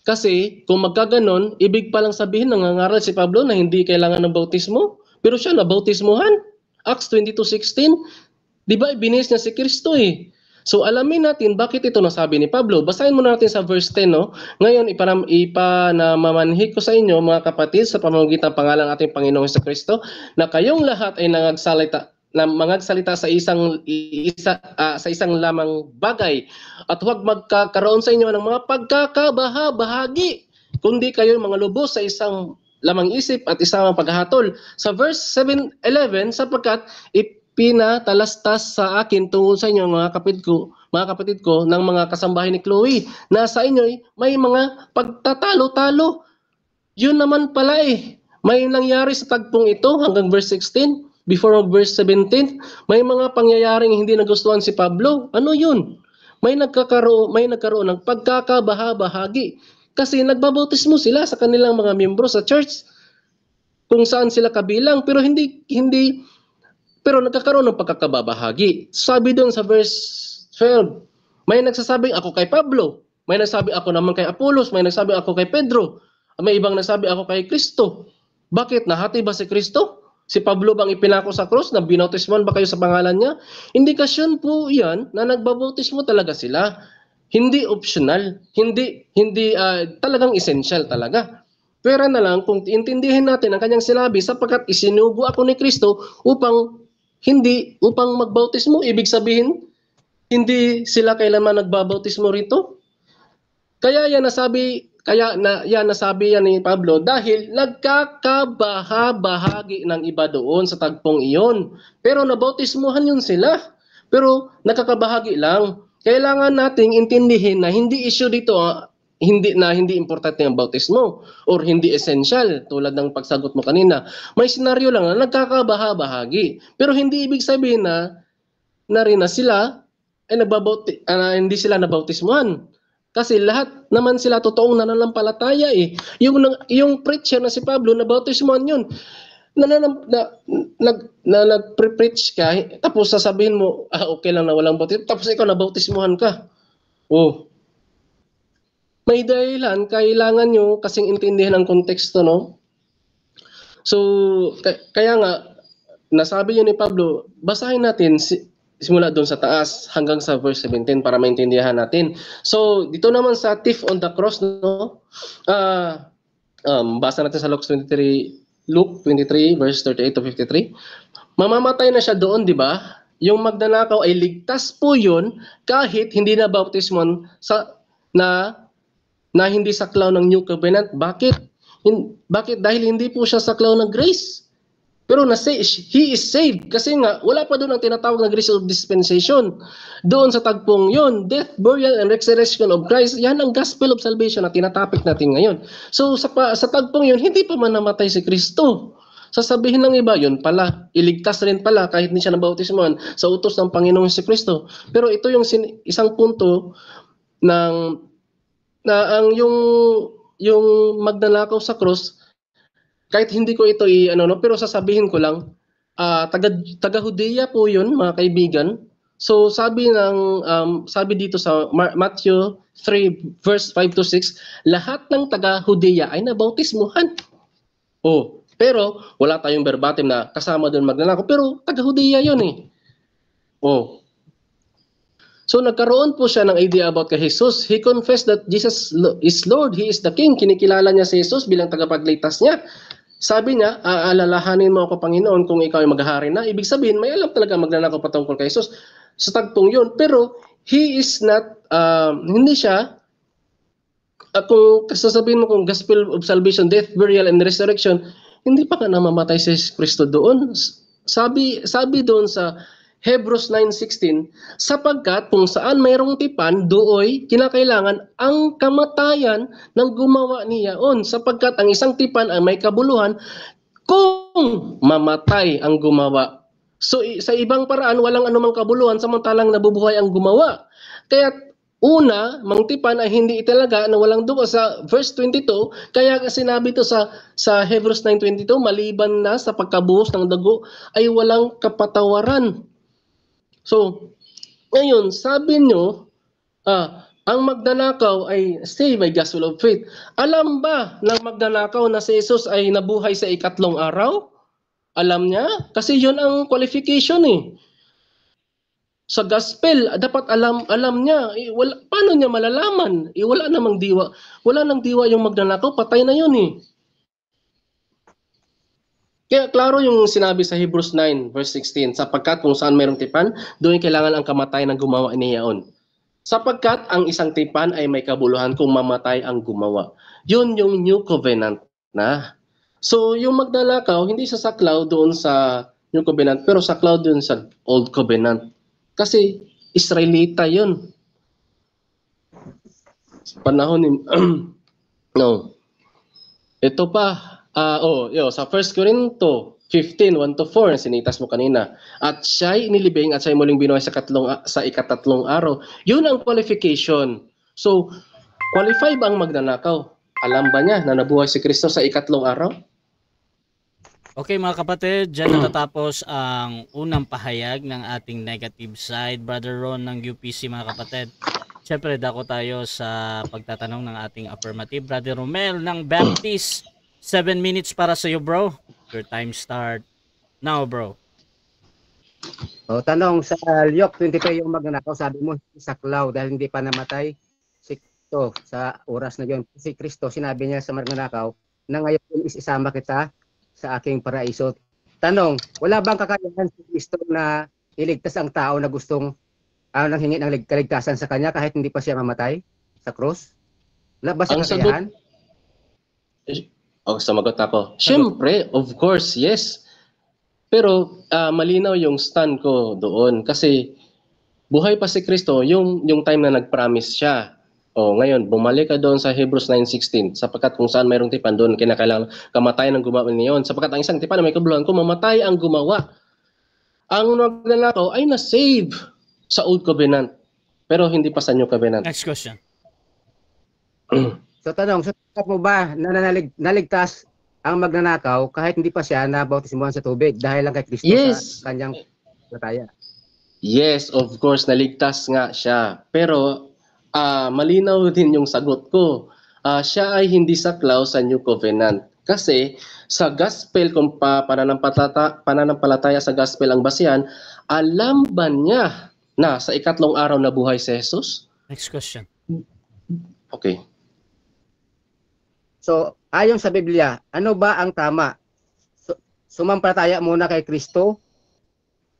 Kasi kung magkaganon, ibig palang sabihin nangangaral si Pablo na hindi kailangan ng bautismo. Pero siya nabautismohan. Acts 22:16. Di ba ibinis niya si Kristo eh. So alamin natin bakit ito nasabi ni Pablo. Basahin muna natin sa verse 10. No? Ngayon ipanamamanhid ko sa inyo mga kapatid sa pamamagitan ng pangalan ng ating Panginoong Jesucristo na kayong lahat ay mangagsalita sa isang lamang bagay at huwag magkakaroon sa inyo ng mga pagkakabaha-bahagi kundi kayo mga lubos sa isang lamang isip at isang paghahatol. Sa verse 7:11 sapagkat pinatalastas sa akin tungkol sa inyo mga kapatid ko ng mga kasambahay ni Chloe na sa inyo may mga pagtatalo-talo. Yun naman pala eh. May nangyari sa tagpong ito hanggang verse 16. Before verse 17, may mga pangyayaring hindi nagustuhan si Pablo. Ano yun? May nagkaroon ng pagkakabaha-bahagi. Kasi nagbabautismo sila sa kanilang mga miyembro sa church kung saan sila kabilang pero pero nagkakaroon ng pagkakababahagi. Sabi doon sa verse 12, may nagsasabing ako kay Pablo, may nagsabi ako naman kay Apollos, may nagsabi ako kay Pedro, may ibang nagsabi ako kay Kristo. Bakit? Nahati ba si Kristo? Si Pablo bang ipinako sa krus na binautismohan ba kayo sa pangalan niya? Indikasyon po yan na nagbabautismo talaga sila. Hindi optional, hindi talagang essential talaga. Pero na lang kung intindihin natin ang kanyang sinabi sapagkat isinugo ako ni Kristo upang magbautismo, ibig sabihin hindi sila kailanman nagbabautismo rito. Kaya nasabi yan ni Pablo dahil nagkakabaha-bahagi ng iba doon sa tagpong iyon. Pero nabautismuhan yun sila. Pero nakakabahagi lang. Kailangan nating intindihin na hindi issue dito hindi importante ang bautismo or hindi essential tulad ng pagsagot mo kanina. May senaryo lang na nagkakabaha-bahagi. Pero hindi ibig sabihin na sila ay hindi sila nabautismuhan. Kasi lahat naman sila totoong nananampalataya eh. Yung preacher na si Pablo nabautismuhan yun. Nag-preach ka tapos sasabihin mo okay lang na walang bautismo tapos ikaw nabautismuhan ka. Oh. May dahilan, kailangan nyo kasing intindihan ang konteksto, no? So, kaya nga, nasabi yun ni Pablo, basahin natin simula doon sa taas hanggang sa verse 17 para maintindihan natin. So, dito naman sa thief on the cross, no? Basa natin sa Luke 23, verse 38 to 53. Mamamatay na siya doon, di ba? Yung magnanakaw ay ligtas po yun kahit hindi na bautismon na hindi saklaw ng New Covenant. Bakit? Dahil hindi po siya saklaw ng grace. Pero he is saved. Kasi nga, wala pa doon ang tinatawag na grace of dispensation. Doon sa tagpong yon, death, burial, and resurrection of Christ, yan ang gospel of salvation na tinatapik natin ngayon. So sa tagpong yon, hindi pa man namatay si Kristo. Sasabihin ng iba, yun pala, iligtas rin pala kahit hindi siya nabautismohan sa utos ng Panginoong si Kristo. Pero ito yung isang punto na yung magnanakaw sa cross, kahit hindi ko ito pero sasabihin ko lang, taga-Judea po yun, mga kaibigan. So sabi dito sa Matthew 3 verse 5 to 6, lahat ng taga-Judea ay nabautismuhan. Oh, pero wala tayong verbatim na kasama doon magnanakaw, pero taga-Judea yun eh. Oh. So nagkaroon po siya ng idea about kay Jesus. He confessed that Jesus is Lord, He is the King. Kinikilala niya si Jesus bilang tagapagligtas niya. Sabi niya, aalalahanin mo ako Panginoon kung ikaw ay maghahari na. Ibig sabihin, may alam talaga magnanakaw patungkol kay Jesus sa tagpong yun. Pero he is not, hindi siya, kung sasabihin mo kung gospel of salvation, death, burial, and resurrection, hindi pa ka namamatay si Kristo doon. Sabi doon sa Hebrews 9:16, sapagkat kung saan mayroong tipan, dooy kinakailangan ang kamatayan ng gumawa niyaon. Sapagkat ang isang tipan ay may kabuluhan, kung mamatay ang gumawa. So sa ibang paraan, walang anumang kabuluhan samantalang nabubuhay ang gumawa. Kaya una, Mang Tipan ay hindi italaga na walang dugo sa verse 22, kaya sinabi to sa Hebrews 9:22, maliban na sa pagkabuhos ng dugo ay walang kapatawaran. So, ngayon, sabi nyo, ang magnanakaw ay stay by gospel of faith. Alam ba ng magnanakaw na si Jesus ay nabuhay sa ikatlong araw? Alam niya? Kasi yon ang qualification eh. Sa gospel, dapat alam niya. Paano niya malalaman? Wala namang diwa. Wala nang diwa yung magnanakaw, patay na yun eh. Kaya klaro yung sinabi sa Hebrews 9 verse 16, sapagkat kung saan mayroong tipan, doon kailangan ang kamatayan ng gumawa niyaon. Sapagkat ang isang tipan ay may kabuluhan kung mamatay ang gumawa. Yun yung New Covenant na. So yung magnanakaw, hindi sa saklaw doon sa New Covenant, pero saklaw doon sa Old Covenant. Kasi Israelita yun. Panahon ni no. Ito pa sa 1 Corinto 15:1-4 sinitas mo kanina. At siya'y inilibing at siya'y muling binuhay sa ikatatlong araw. Yun ang qualification. So, qualify ba ang magnanakaw? Alam ba niya na nabuhay si Kristo sa ikatlong araw? Okay mga kapatid, dyan natatapos ang unang pahayag ng ating negative side. Brother Ron ng UPC mga kapatid. Siyempre dako tayo sa pagtatanong ng ating affirmative. Brother Romel ng Baptist, 7 minutes para sa iyo bro. Your time start now bro. O, tanong sa Luke 23 yung magnanakaw, sabi mo saklaw dahil hindi pa namatay si Kristo sa oras na yun. Si Kristo, sinabi niya sa magnanakaw na ngayon isama kita sa aking paraiso. Tanong, wala bang kakayahan si Kristo na iligtas ang tao na gustong nanghingi ng kaligtasan sa kanya kahit hindi pa siya mamatay sa krus? Wala ba siya kakayahan? Sumagot ako. Siyempre, of course, yes. Pero malinaw yung stand ko doon kasi buhay pa si Kristo yung time na nag-promise siya. Ngayon, bumalik ka doon sa Hebrews 9:16 sapagkat kung saan mayroong tipan doon, kinakailangan kamatayan ng gumawa niyon. Sapagkat ang isang tipan na may kabuluhan, kung mamatay ang gumawa, ang magnanakaw ay na-save sa Old Covenant, pero hindi pa sa New Covenant. Next question. So tanong, sa mo ba na naligtas ang magnanakaw kahit hindi pa siya nabautismuhan sa tubig dahil lang kay Kristo sa kanyang palataya? Yes, of course, naligtas nga siya. Pero malinaw din yung sagot ko. Siya ay hindi saklaw sa New Covenant. Kasi sa gospel, kung pananampalataya sa gospel ang basihan, alam ba niya na sa ikatlong araw na buhay si Jesus? Next question. Okay. So, ayon sa Biblia, ano ba ang tama? Sumampalataya muna kay Kristo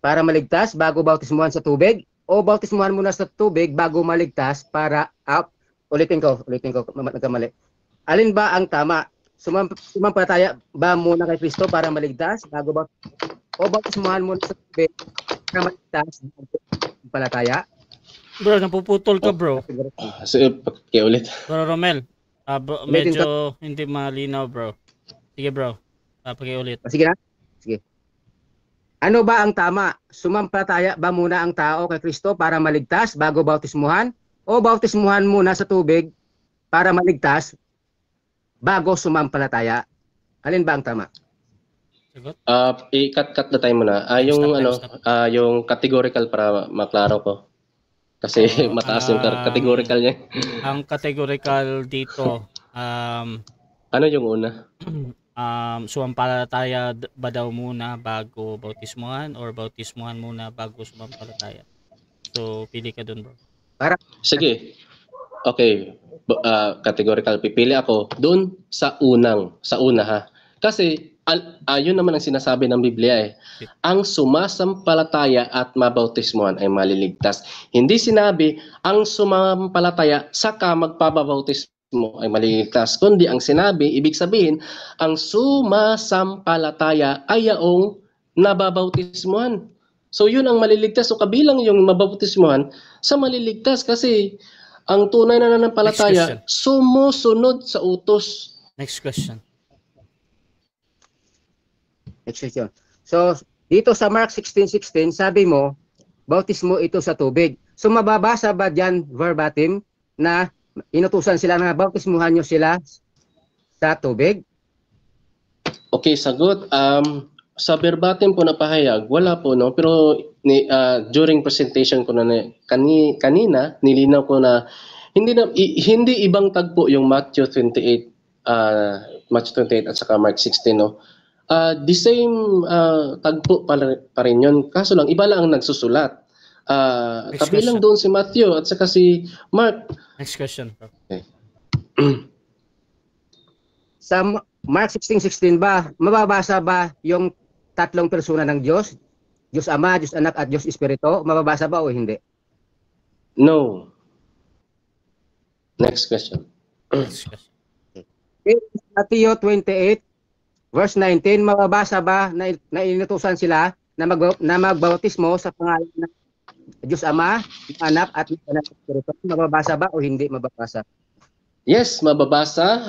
para maligtas bago bautismuhan sa tubig? O bautismuhan muna sa tubig bago maligtas para ulitin ko, nagkamali. Alin ba ang tama? Sumampalataya ba muna kay Kristo para maligtas bago o bautismuhan muna sa tubig para maligtas bago palataya? Bro, napuputol ka bro. Kaya ulit. Bro Romel, medyo hindi malinaw bro. Sige bro, pakiulit. Sige na? Sige. Ano ba ang tama? Sumampalataya ba muna ang tao kay Kristo para maligtas bago bautismuhan? O bautismuhan muna sa tubig para maligtas bago sumampalataya? Alin ba ang tama? Sagot? I-cut na tayo muna. Yung categorical para maklaro ko. Kasi mataas yung categorical niya. Ang categorical dito, ano yung una? Sumampalataya ba daw muna bago bautismuhan or bautismuhan muna bago sumampalataya? So, pili ka dun bro. Sige. Okay. Categorical. Pipili ako dun sa una ha. Kasi yun naman ang sinasabi ng Biblia eh. Ang sumasampalataya at mabautismuhan ay maliligtas. Hindi sinabi ang sumampalataya saka magpabautismo ay maliligtas. Kundi ang sinabi, ibig sabihin, ang sumasampalataya ay yaong nababautismuhan. So yun ang maliligtas. So kabilang yung mabautismuhan sa maliligtas kasi ang tunay na nananampalataya sumusunod sa utos. Next question. Next question. So, dito sa Mark 16:16, sabi mo, bautismo ito sa tubig. So, mababasa ba dyan verbatim na inutusan sila na bautismuhan nyo sila sa tubig? Okay, sagot. Sa verbatim po na pahayag, wala po, no? Pero during presentation ko na kanina, nilinaw ko na hindi ibang tagpo yung Matthew 28 at saka Mark 16, no? The same tagpo pa rin yun. Kaso lang, iba lang ang nagsusulat. Kabilang doon si Matthew at saka si Mark. Next question. Okay. Sa Mark 16:16 ba, mababasa ba yung tatlong persona ng Diyos? Diyos Ama, Diyos Anak, at Diyos Espiritu? Mababasa ba o hindi? No. Next question. Next question. Matthew 28, verse 19, mababasa ba na inutusan sila na magbautismo sa pangalan ng Diyos Ama, Anak, at Espiritu? Mababasa ba o hindi mababasa? Yes, mababasa.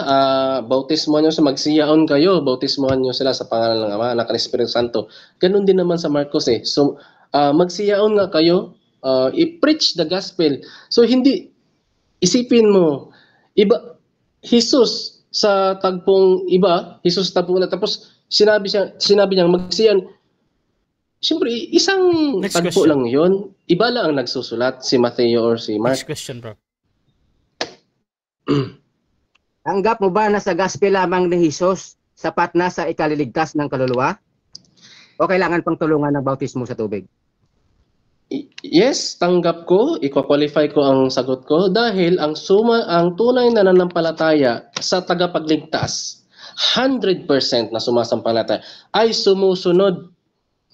Bautismo nyo sa magsiyaon kayo. Bautismohan nyo sila sa pangalan ng Ama, Anak, at Espiritu Santo. Ganun din naman sa Marcos eh. So, magsiyaon nga kayo, i-preach the gospel. So, hindi, isipin mo, iba, Jesus sa tagpong iba, Jesus sa tagpong na, tapos sinabi niya magsiyaon. Siyempre, isang Next tagpo question. lang yun. Iba lang ang nagsusulat, si Mateo or si Mark. Next question, bro. Tanggap mo ba na sa gospel lamang ni Jesus sapat na sa ikaliligtas ng kaluluwa? O kailangan pang tulungan ng bautismo sa tubig? Yes, tanggap ko, i-qualify ko ang sagot ko dahil ang tunay na nananampalataya sa tagapagligtas, 100% na sumasampalataya, ay sumusunod.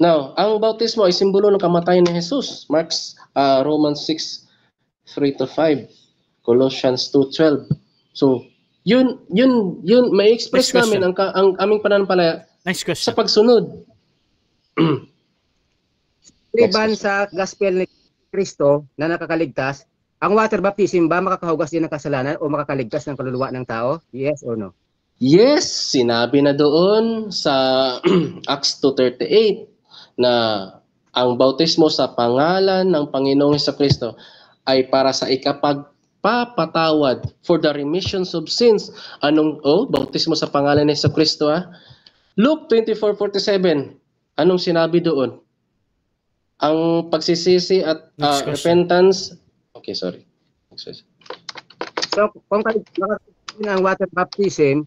Now, ang bautismo ay simbolo ng kamatayan ni Jesus. Romans 6:3-5, Colossians 2:12. So, yun may express Next namin ang aming pananampalataya Next sa question. pagsunod. Liban sa gospel ni Kristo na nakakaligtas, ang water baptism ba makakahugas din ng kasalanan o makakaligtas ng kaluluwa ng tao? Yes or no? Yes, sinabi na doon sa Acts 2:38 na ang bautismo sa pangalan ng Panginoong Hesukristo ay para sa ikapagpapatawad for the remissions of sins. Bautismo sa pangalan ni Hesukristo Luke 24:47. Anong sinabi doon? Ang pagsisisi at Next question. repentance. Okay, sorry. Next question. So, kung ang water baptism,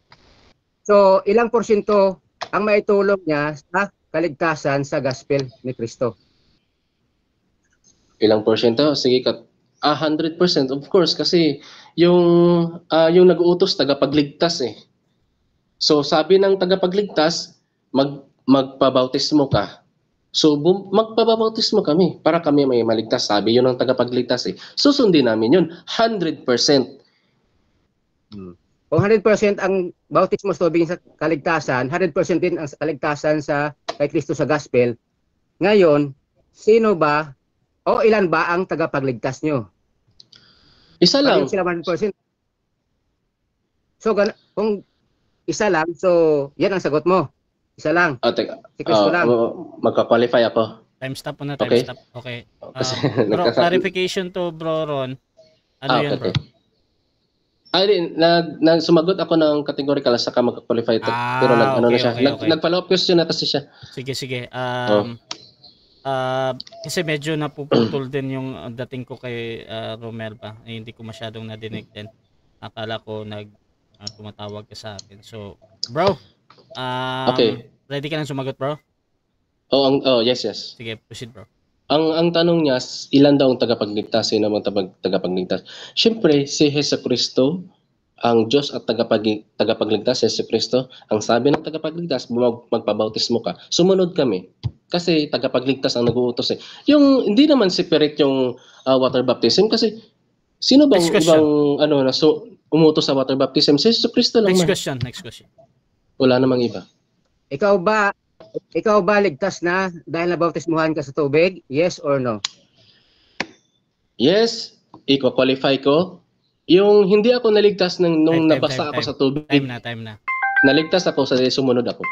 so ilang porsyento ang maitulong niya sa kaligtasan sa gospel ni Kristo? Ilang porsyento? Sige, 100% of course kasi yung nag-uutos tagapagligtas eh. So sabi ng tagapagligtas, magpabautismo ka. So magpabautismo kami para kami may maligtas. Sabi yun ng tagapagligtas eh. Susundin namin yun 100%. Kung 100% ang bautismo sa tubig sa kaligtasan, 100% din ang kaligtasan sa kay Kristo sa gospel. Ngayon, sino ba o ilan ba ang tagapagligtas nyo? Isa lang. Sila 100%. So, kung isa lang, so yan ang sagot mo. Isa lang. Si Kristo lang. Magka-qualify ako. Time stop muna, Okay. time stop. Okay. Kasi Bro, clarification to Bro Ron. Ano yan, bro? Sumagot ako ng categorical saka magka-qualify ito. Pero okay, siya. okay. Nag-follow up question na kasi siya. Sige. Kasi medyo napuputol din yung dating ko kay Romel pa. Hindi ko masyadong nadinig din. Akala ko tumatawag ka sa akin. So, bro, Okay. Ready ka nang sumagot, bro? Yes. Sige, proceed, bro. Ang tanong niya, ilan daw ang tagapagligtas? Sino ang tagapagligtas? Siyempre, si Hesukristo, ang Diyos at tagapagligtas, si Hesukristo. Ang sabi ng tagapagligtas, magpabautismo ka. Sumunod kami. Kasi tagapagligtas ang nag-uutos eh. Hindi naman separate yung water baptism kasi sino bang ibang umutos sa water baptism? Si Hesukristo lang. Next question. Wala namang iba. Ikaw ba ligtas na dahil nabautismuhan ka sa tubig? Yes or no? Yes, i-qualify ko. Yung hindi ako naligtas nung nabasa ako sa tubig. Time na. Naligtas ako sa sumunod ako.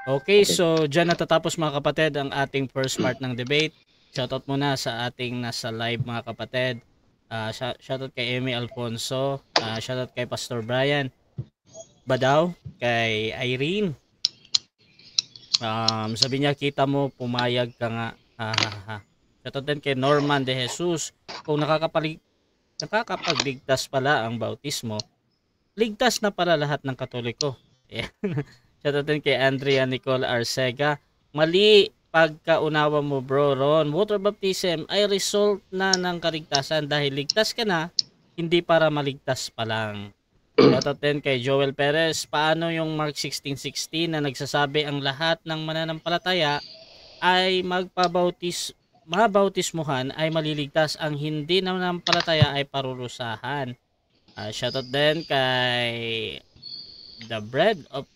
Okay, so dyan natatapos mga kapatid ang ating first part ng debate. Shoutout muna sa ating nasa live mga kapatid. Shoutout kay Amy Alfonso, shoutout kay Pastor Brian Badaw, kay Irene. Sabi niya, kita mo, pumayag ka nga. Shoutout din kay Norman De Jesus. Kung nakakapagligtas pala ang bautismo, ligtas na pala lahat ng Katoliko. Yeah. Shoutout din kay Andrea Nicole Arcega. Mali pagkaunawa mo bro Ron. Water baptism ay result na ng kaligtasan dahil ligtas ka na, hindi para maligtas pa lang. Shoutout din kay Joel Perez. Paano yung Mark 16:16 na nagsasabi ang lahat ng mananampalataya ay mabautismuhan ay maliligtas, ang hindi nananampalataya ay parurusahan. Shoutout din kay The Bread of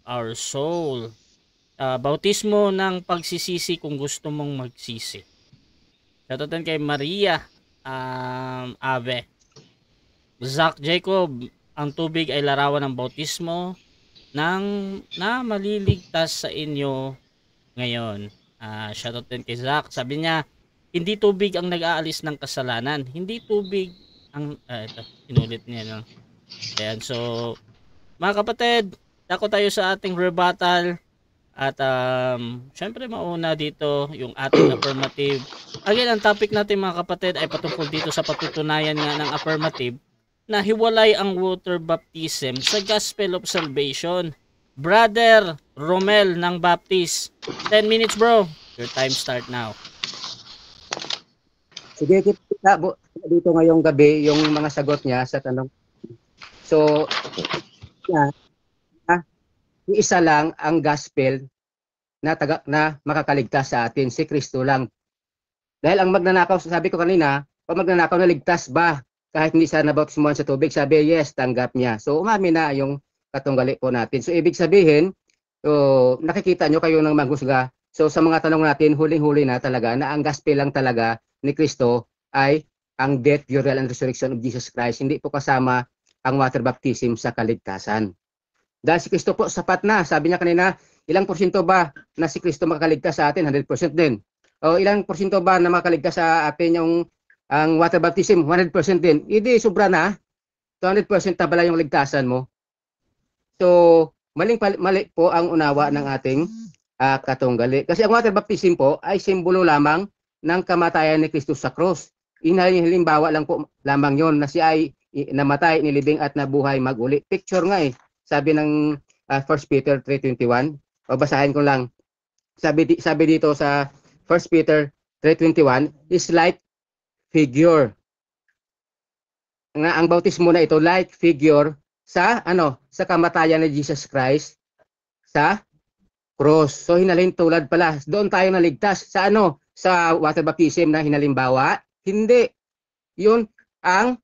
our soul. Bautismo ng pagsisisi kung gusto mong magsisi. Shoutout din kay Maria Ave. Zach Jacob, ang tubig ay larawan ng bautismo na maliligtas sa inyo ngayon. Shoutout din kay Zach. Sabi niya, hindi tubig ang nag-aalis ng kasalanan. Hindi tubig ang ito, inulit niya no. Ayan, so mga kapatid, dako tayo sa ating rebuttal at syempre mauna dito yung ating affirmative. Again, ang topic natin mga kapatid ay patungkol dito sa patutunayan nga ng affirmative na hiwalay ang water baptism sa gospel of salvation. Brother Romel ng Baptist, 10 minutes bro, your time start now. Sige, kita dito ngayong gabi yung mga sagot niya sa tanong. So, yung isa lang ang gospel na makakaligtas sa atin, si Kristo lang. Dahil ang magnanakaw, sabi ko kanina, pag magnanakaw naligtas ba kahit hindi siya nabautismuhan sa tubig? Sabi, yes, tanggap niya. So umamin na yung katunggali po natin. So ibig sabihin, nakikita nyo kayo ng maghusga. So sa mga tanong natin, huling-huli na talaga na ang gospel lang talaga ni Kristo ay ang death, burial, and resurrection of Jesus Christ. Hindi po kasama ang water baptism sa kaligtasan. Dahil si Kristo po sapat na. Sabi niya kanina, ilang porsyento ba na si Kristo makakaligtas sa atin? 100% din. O ilang porsyento ba na makakaligtas sa atin yung ang water baptism? 100% din. Hindi, sobra na. So 100% na pala yung ligtasan mo. So mali po ang unawa ng ating katunggali. Kasi ang water baptism po ay simbolo lamang ng kamatayan ni Kristo sa cross. Halimbawa lang po lamang yon na siya ay namatay, nilibing at nabuhay maguli. Picture nga eh. Sabi ng 1 Peter 3:21, o basahin ko lang. Sabi dito sa 1 Peter 3:21, is like figure. Ang bautismo na ito like figure sa sa kamatayan ni Jesus Christ sa cross. So hinalin tulad pala. Doon tayo naligtas sa sa water baptism na hinalimbawa. Hindi. 'Yun ang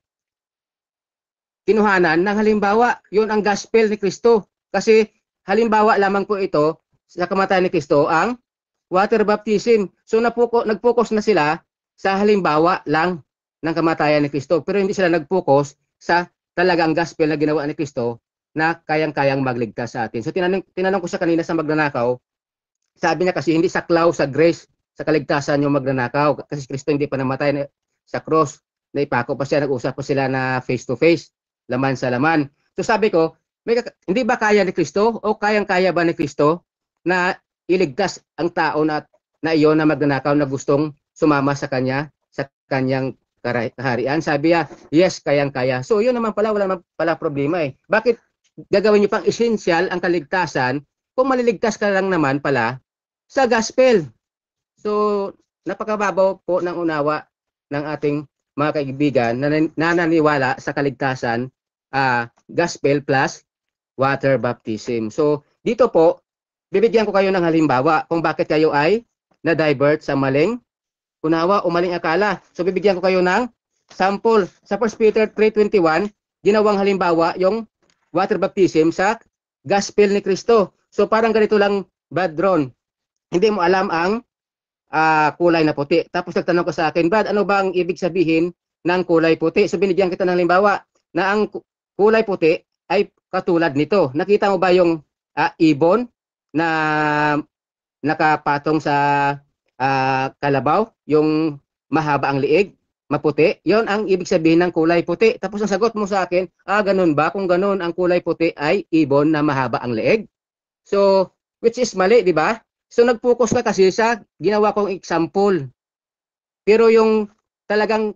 kinuhanan ng halimbawa. Yun ang gospel ni Kristo. Kasi halimbawa lamang po ito sa kamatayan ni Kristo ang water baptism. So nag-focus na sila sa halimbawa lang ng kamatayan ni Kristo. Pero hindi sila nag-focus sa talagang gospel na ginawa ni Kristo na kayang-kayang magligtas sa atin. So tinanong ko siya kanina sa magnanakaw. Sabi niya kasi hindi saklaw sa grace, sa kaligtasan yung magnanakaw. Kasi Kristo hindi pa namatay sa cross. Naipako pa siya, nag-usap pa sila na face to face. Laman sa laman. So sabi ko, hindi ba kaya ni Kristo o kayang-kaya ba ni Kristo na iligtas ang tao na iyon na magnanakaw na gustong sumama sa kanya, sa kanyang kaharian? Sabi niya, yes, kayang-kaya. So yun naman pala, wala naman pala problema eh. Bakit gagawin niyo pang essential ang kaligtasan kung maliligtas ka lang naman pala sa gospel? So napakababaw po ng unawa ng ating mga kaibigan na nananiwala sa kaligtasan, gospel plus water baptism. So dito po, bibigyan ko kayo ng halimbawa kung bakit kayo ay na-divert sa maling unawa o maling akala. So bibigyan ko kayo ng sample. Sa 1 Peter 3:21, ginawang halimbawa yung water baptism sa gospel ni Kristo. So parang ganito lang, Brad Ron. Hindi mo alam ang kulay na puti. Tapos nagtanong ka sa akin, Brad, ano ba ang ibig sabihin ng kulay puti? So binigyan kita ng halimbawa na ang kulay puti ay katulad nito. Nakita mo ba yung ibon? na nakapatong sa kalabaw, yung mahaba ang liig, maputi, yon ang ibig sabihin ng kulay puti. Tapos ang sagot mo sa akin, ganun ba? Kung ganun, ang kulay puti ay ibon na mahaba ang liig. So, which is mali, di ba? So, nag-focus ka kasi sa ginawa kong example. Pero yung talagang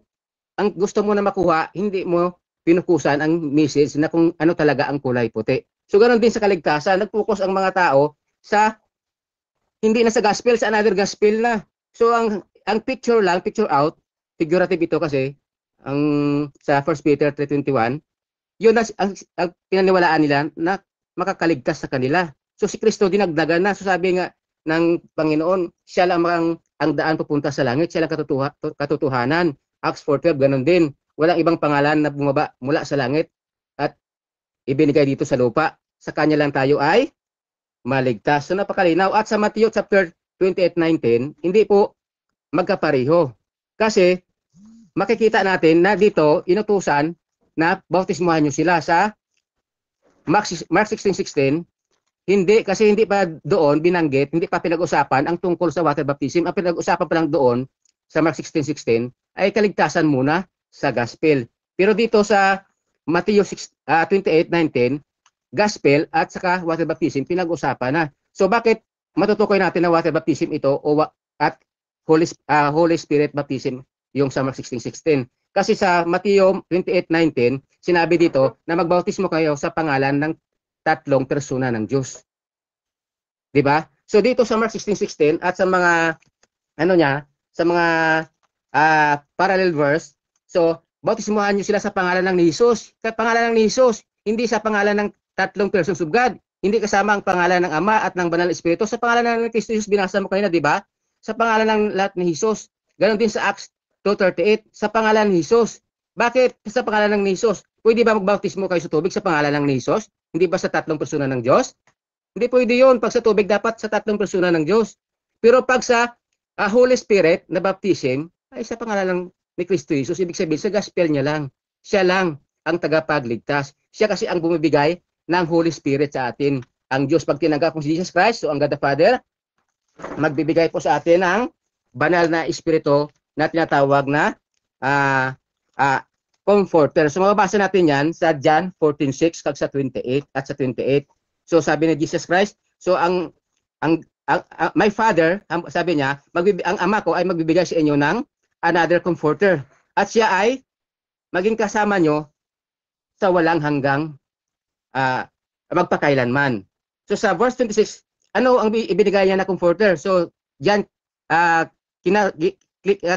ang gusto mo na makuha, hindi mo pinukusan ang message na kung ano talaga ang kulay puti. So, ganun din sa kaligtasan. Nag-focus ang mga tao sa hindi na sa gospel, sa another gospel na. So, ang picture lang, picture out, figurative ito kasi, ang sa 1 Peter 3:21, yun ang pinaniwalaan nila na makakaligtas sa kanila. So si Kristo dinagdagan na. So sabi nga ng Panginoon, siya lang ang daan papunta sa langit, siya lang katotohanan. Acts 4:12, ganun din. Walang ibang pangalan na bumaba mula sa langit at ibinigay dito sa lupa. Sa kanya lang tayo ay maligtas. So napakalinaw. At sa Matthew chapter 28:19, hindi po magkapareho. Kasi makikita natin na dito inutusan na bautismuhan nyo sila sa Mark 16:16. Hindi, kasi hindi pa doon binanggit, hindi pa pinag-usapan ang tungkol sa water baptism. Ang pinag-usapan pa lang doon sa Mark 16:16 ay kaligtasan muna sa gospel. Pero dito sa Matthew 28:19, gospel at saka water baptism pinag-usapan na. So bakit matutukoy natin na water baptism ito at Holy Spirit baptism yung sa Mark 16:16? Kasi sa Matthew 28:19, sinabi dito na magbautismo kayo sa pangalan ng tatlong persona ng Diyos. 'Di ba? So dito sa Mark 16:16 at sa mga sa mga parallel verse, so bautismuhan niyo sila sa pangalan ng Jesus. Sa pangalan ng Jesus, hindi sa pangalan ng tatlong persons of God. Hindi kasama ang pangalan ng Ama at ng Banal na Espiritu. Sa pangalan ng Kristo Jesus, binasa mo kanina, 'di ba? Sa pangalan ng lahat ni Jesus. Ganon din sa Acts 2:38, sa pangalan ni Jesus. Bakit sa pangalan ng Jesus? Pwede ba magbautismo kayo sa tubig sa pangalan ng Jesus? Hindi ba sa tatlong persona ng Diyos? Hindi pwede yun. Pag sa tubig, dapat sa tatlong persona ng Diyos. Pero pag sa Holy Spirit na baptism, ay sa pangalan ni Kristo Jesus, ibig sabihin sa gospel niya lang. Siya lang ang tagapagligtas. Siya kasi ang bumibigay ng Holy Spirit sa atin. Ang Diyos, pag tinanggap mo si Jesus Christ, so ang God the Father, magbibigay po sa atin ng banal na Espiritu na tinatawag na comforter. So mababasa natin yan sa John 14:6 kag sa 28 at sa 28. So sabi ni Jesus Christ, so my Father, sabi niya, ang Ama ko ay magbibigay sa inyo ng another comforter. At siya ay maging kasama nyo sa walang hanggang magpakailanman. So sa verse 26, ano ang ibinigay niya na comforter? So diyan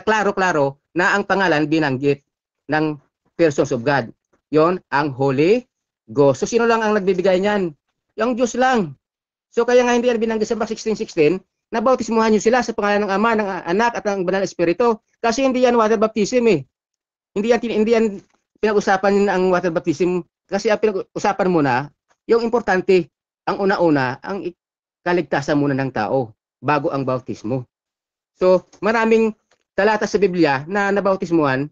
klaro-klaro na ang pangalan binanggit ng persons of God. Yon ang Holy Ghost. So sino lang ang nagbibigay niyan? Yung Diyos lang. So kaya nga hindi yan binanggit sa Mark 16:16 na bautismuhan niyo sila sa pangalan ng Ama, ng Anak at ng Banal na Espiritu. Kasi hindi yan water baptism eh. Hindi yan pinag-usapan ang water baptism kasi ang pinag-usapan muna yung importante, ang una-una, ang kaligtasan muna ng tao bago ang bautismo. So maraming talata sa Biblia na nabautismuhan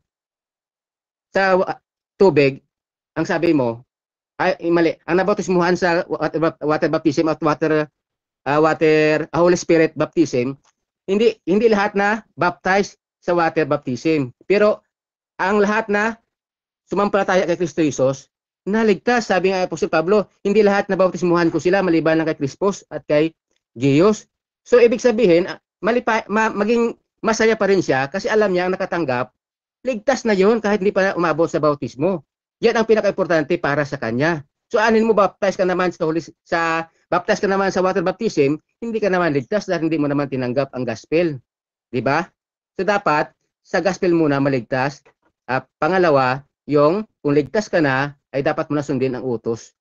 sa tubig, ang sabi mo, ay mali. Ang nabautismuhan sa water baptism at Holy Spirit baptism, hindi lahat na baptized sa water baptism. Pero ang lahat na sumampalataya kay Kristo Jesus, naligtas. Sabi nga Apostol Pablo, hindi lahat na bautismuhan ko sila maliban lang kay Crispus at kay Gaius. So ibig sabihin, maging masaya pa rin siya kasi alam niya ang nakatanggap, ligtas na yon kahit hindi pa umabot sa bautismo. Yan ang pinaka-importante para sa kanya. So anin mo baptize ka naman sa water baptism, hindi ka naman ligtas dahil hindi mo naman tinanggap ang gospel. 'Di ba? So dapat sa gospel muna maligtas. Pangalawa, yung kung ligtas ka na ay dapat mo na sundin ang utos.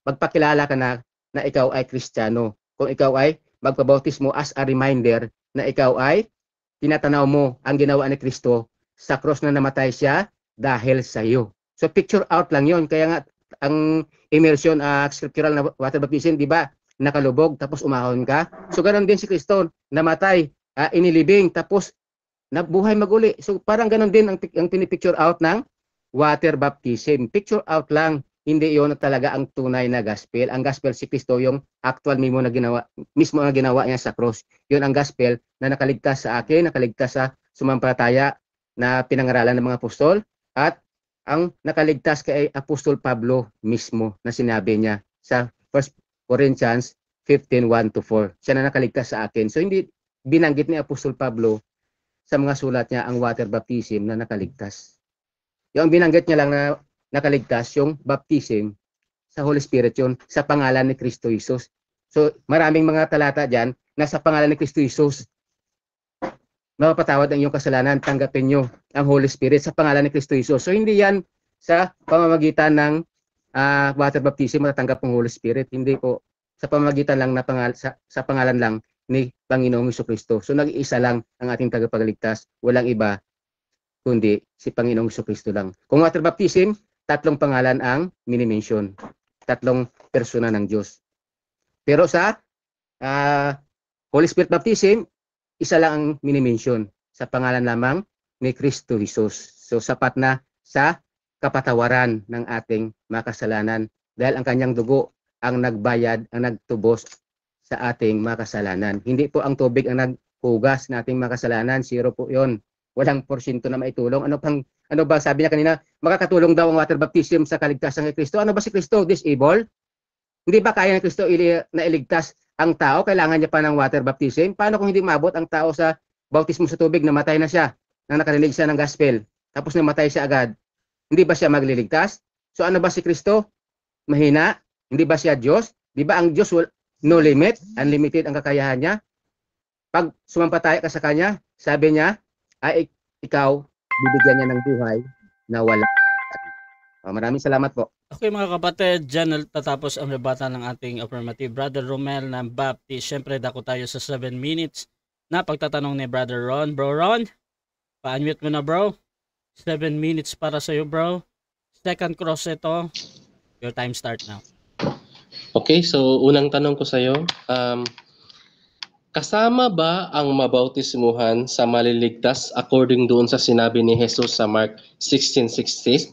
Magpakilala ka na ikaw ay Kristiyano. Kung ikaw ay magpabautismo as a reminder na ikaw ay tinatanaw mo ang ginawa ni Kristo sa cross na namatay siya dahil sa iyo. So picture out lang yon. Kaya nga ang immersion scriptural na water baptism, di ba? Nakalubog tapos umahon ka. So ganoon din si Kristo, namatay, inilibing tapos nabuhay maguli. So parang ganoon din ang pinipicture out ng water baptism. Picture out lang. hindi yon talaga ang tunay na gospel. Ang gospel si Kristo, yung actual mismo na ginawa niya sa cross. Yun ang gospel na nakaligtas sa akin, nakaligtas sa sumampalataya na pinangaralan ng mga apostol, at ang nakaligtas kay Apostol Pablo mismo na sinabi niya sa 1 Corinthians 15:1-4. Siya na nakaligtas sa akin. So hindi binanggit ni Apostol Pablo sa mga sulat niya ang water baptism na nakaligtas. Yung binanggit niya lang na nakaligtas yung baptism sa Holy Spirit, yun sa pangalan ni Kristo Jesus. So maraming mga talata diyan na sa pangalan ni Kristo Jesus mapapatawad ang iyong kasalanan, tanggapin nyo ang Holy Spirit sa pangalan ni Kristo Jesus. So hindi yan sa pamamagitan ng water baptism matatanggap ang Holy Spirit. Hindi po sa pamamagitan lang na sa pangalan lang ni Panginoong Jesucristo. So nag-iisa lang ang ating tagapagligtas, walang iba kundi si Panginoong Jesucristo lang. Kung water baptism, 3 pangalan ang mini-mention. 3 persona ng Diyos. Pero sa Holy Spirit baptism, isa lang ang mini-mention, sa pangalan lamang ni Kristo Jesus. So sapat na sa kapatawaran ng ating makasalanan dahil ang kanyang dugo ang nagbayad, ang nagtubos sa ating makasalanan. Hindi po ang tubig ang naghugas ng ating makasalanan, 0 po 'yon. Walang porsyento na maitulong. Ano ba sabi niya kanina? Makakatulong daw ang water baptism sa kaligtasan ni Kristo. Ano ba si Kristo? Disable? Hindi ba kaya ni Kristo na iligtas ang tao? Kailangan niya pa ng water baptism? Paano kung hindi maabot ang tao sa bautismo sa tubig, namatay na siya, nang nakarinig siya ng gospel, tapos namatay siya agad? Hindi ba siya magliligtas? So ano ba si Kristo? Mahina? Hindi ba siya Diyos? Di ba ang Diyos no limit? Unlimited ang kakayahan niya. Pag sumampalataya ka sa Kanya, sabi niya, ay ikaw, bibigyan niya ng buhay na wala. Maraming salamat po. Okay mga kapatid, dyan natatapos ang rebata ng ating affirmative. Brother Romel ng Baptist. Siyempre dako tayo sa 7 minutes na pagtatanong ni Brother Ron. Bro Ron, pa-unmute mo na bro. 7 minutes para sa iyo bro. Second cross ito. Your time start now. Okay, so unang tanong ko sa iyo, kasama ba ang mabautismuhan sa maliligtas according doon sa sinabi ni Jesus sa Mark 16:16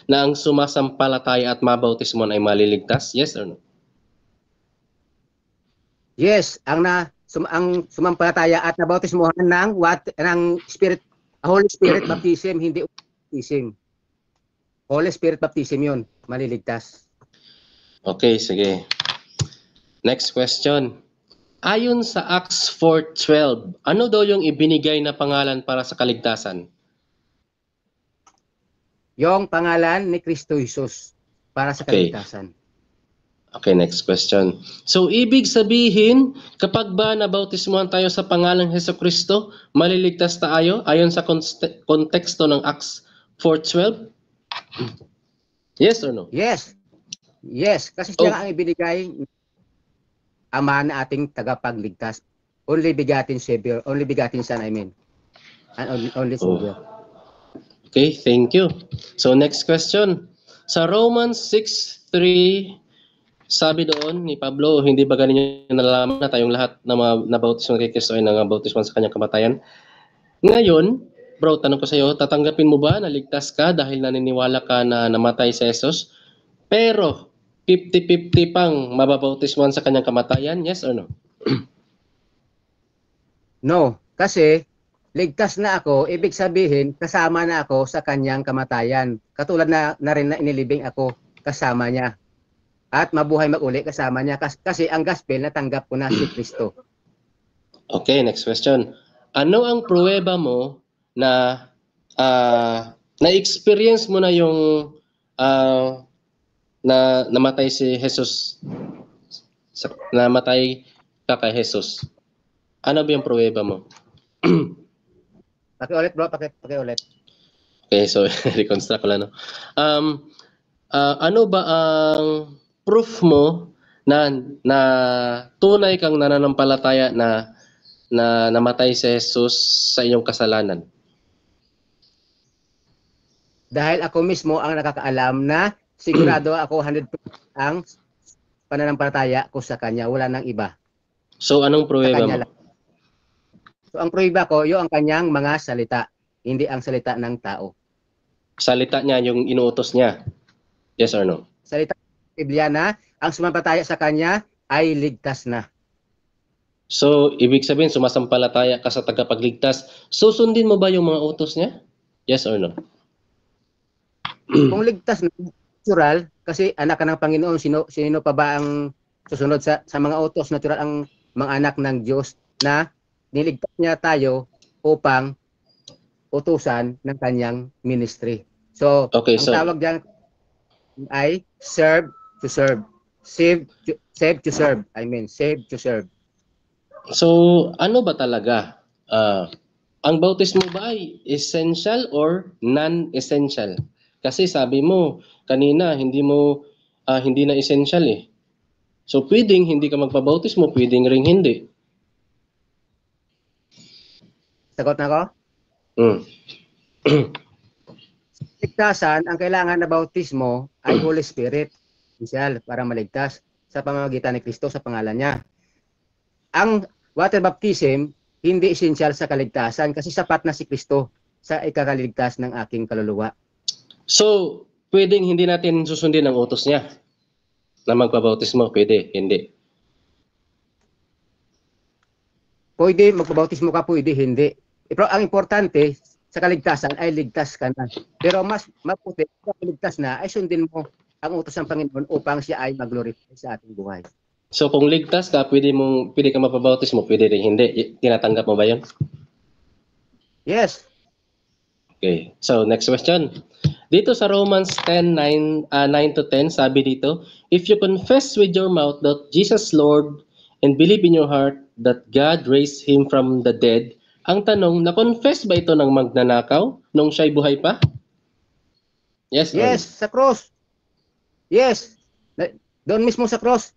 na ang sumasampalataya at mabautismuhan ay maliligtas? Yes or no? Yes, ang sumampalataya at nabautismuhan ng Holy Spirit baptism, hindi baptism. Holy Spirit baptism 'yon, maliligtas. Okay, sige. Next question. Ayon sa Acts 4:12, ano daw yung ibinigay na pangalan para sa kaligtasan? Yung pangalan ni Kristo Jesus para sa kaligtasan. Okay, next question. So, ibig sabihin, kapag ba nabautismuhan tayo sa pangalan ng Jesucristo, maliligtas tayo ayon sa konteksto ng Acts 4:12? Yes or no? Yes. Yes, kasi siya ang ibinigay Ama na ating tagapagligtas. Only begotten Savior, only begotten Son, I mean. And only Savior. Okay, thank you. So next question. Sa Romans 6:3, sabi doon ni Pablo, hindi ba ganyan nalalaman na tayong lahat na nabautismo kay Kristo ay nangabautismo sa kanyang kamatayan? Ngayon, bro, tanong ko sa iyo, tatanggapin mo ba na ligtas ka dahil naniniwala ka na namatay si Jesus? Pero 50-50 pang mababautismuhan sa kanyang kamatayan, yes or no? No, kasi ligtas na ako, ibig sabihin kasama na ako sa kanyang kamatayan. Katulad na rin na inilibing ako kasama niya. At mabuhay mag-uli kasama niya kasi ang gospel natanggap ko na si Kristo. Okay, next question. Ano ang pruweba mo na na-experience mo na yung na namatay si Jesus, namatay ka kay Jesus? Ano ba yung pruweba mo? Pakiulit bro, pakiulit. Okay, so reconstruct ko lang. No? Ano ba ang proof mo na tunay kang nananampalataya na namatay si Jesus sa iyong kasalanan? Dahil ako mismo ang nakakaalam na sigurado ako 100% ang pananampalataya ko sa kanya, wala nang iba. So anong pruweba mo? So ang pruweba ko, yung ang kanyang mga salita, hindi ang salita ng tao. Salita niya yung inuutos niya? Yes or no? Salita ng Biblia na ang sumampalataya sa kanya ay ligtas na. So, ibig sabihin, sumasampalataya ka sa tagapagligtas. Susundin mo ba yung mga utos niya? Yes or no? Kung ligtas na, natural, kasi anak ka ng Panginoon, sino pa ba ang susunod sa mga utos? Natural ang mga anak ng Diyos na niligtas niya tayo upang utusan ng kanyang ministry. So, Okay, ang so tawag diyan ay serve to serve. Save to serve. I mean, save to serve. So, ano ba talaga? Ang bautismo ba ay essential or non-essential? Kasi sabi mo kanina hindi na essential eh. So, pwedeng hindi ka magpabautismo, pwedeng ring hindi. Sagot na ko? Mm. Ligtasan, ang kailangan na bautismo ay Holy Spirit. Essential para maligtas sa pamamagitan ni Kristo sa pangalan niya. Ang water baptism, hindi essential sa kaligtasan kasi sapat na si Kristo sa ikakaligtas ng aking kaluluwa. So, pwedeng hindi natin susundin ang utos niya na magpabautismo, pwede, hindi. Pwede magpabautismo ka, pwede hindi. Pero ang importante sa kaligtasan ay ligtas ka na. Pero mas mabuti kung ligtas na ay sundin mo ang utos ng Panginoon upang siya ay mag-glorify sa ating buhay. So, kung ligtas ka, pwede ka mapabautismo, pwede rin hindi. Tinatanggap mo ba yun? Yes. Okay. So, next question. Dito sa Romans 10:9 to 10, sabi dito, if you confess with your mouth that Jesus Lord and believe in your heart that God raised Him from the dead, ang tanong, na-confess ba ito ng magnanakaw nung siya'y buhay pa? Yes or no? Yes, sa cross. Yes. Doon mismo sa cross.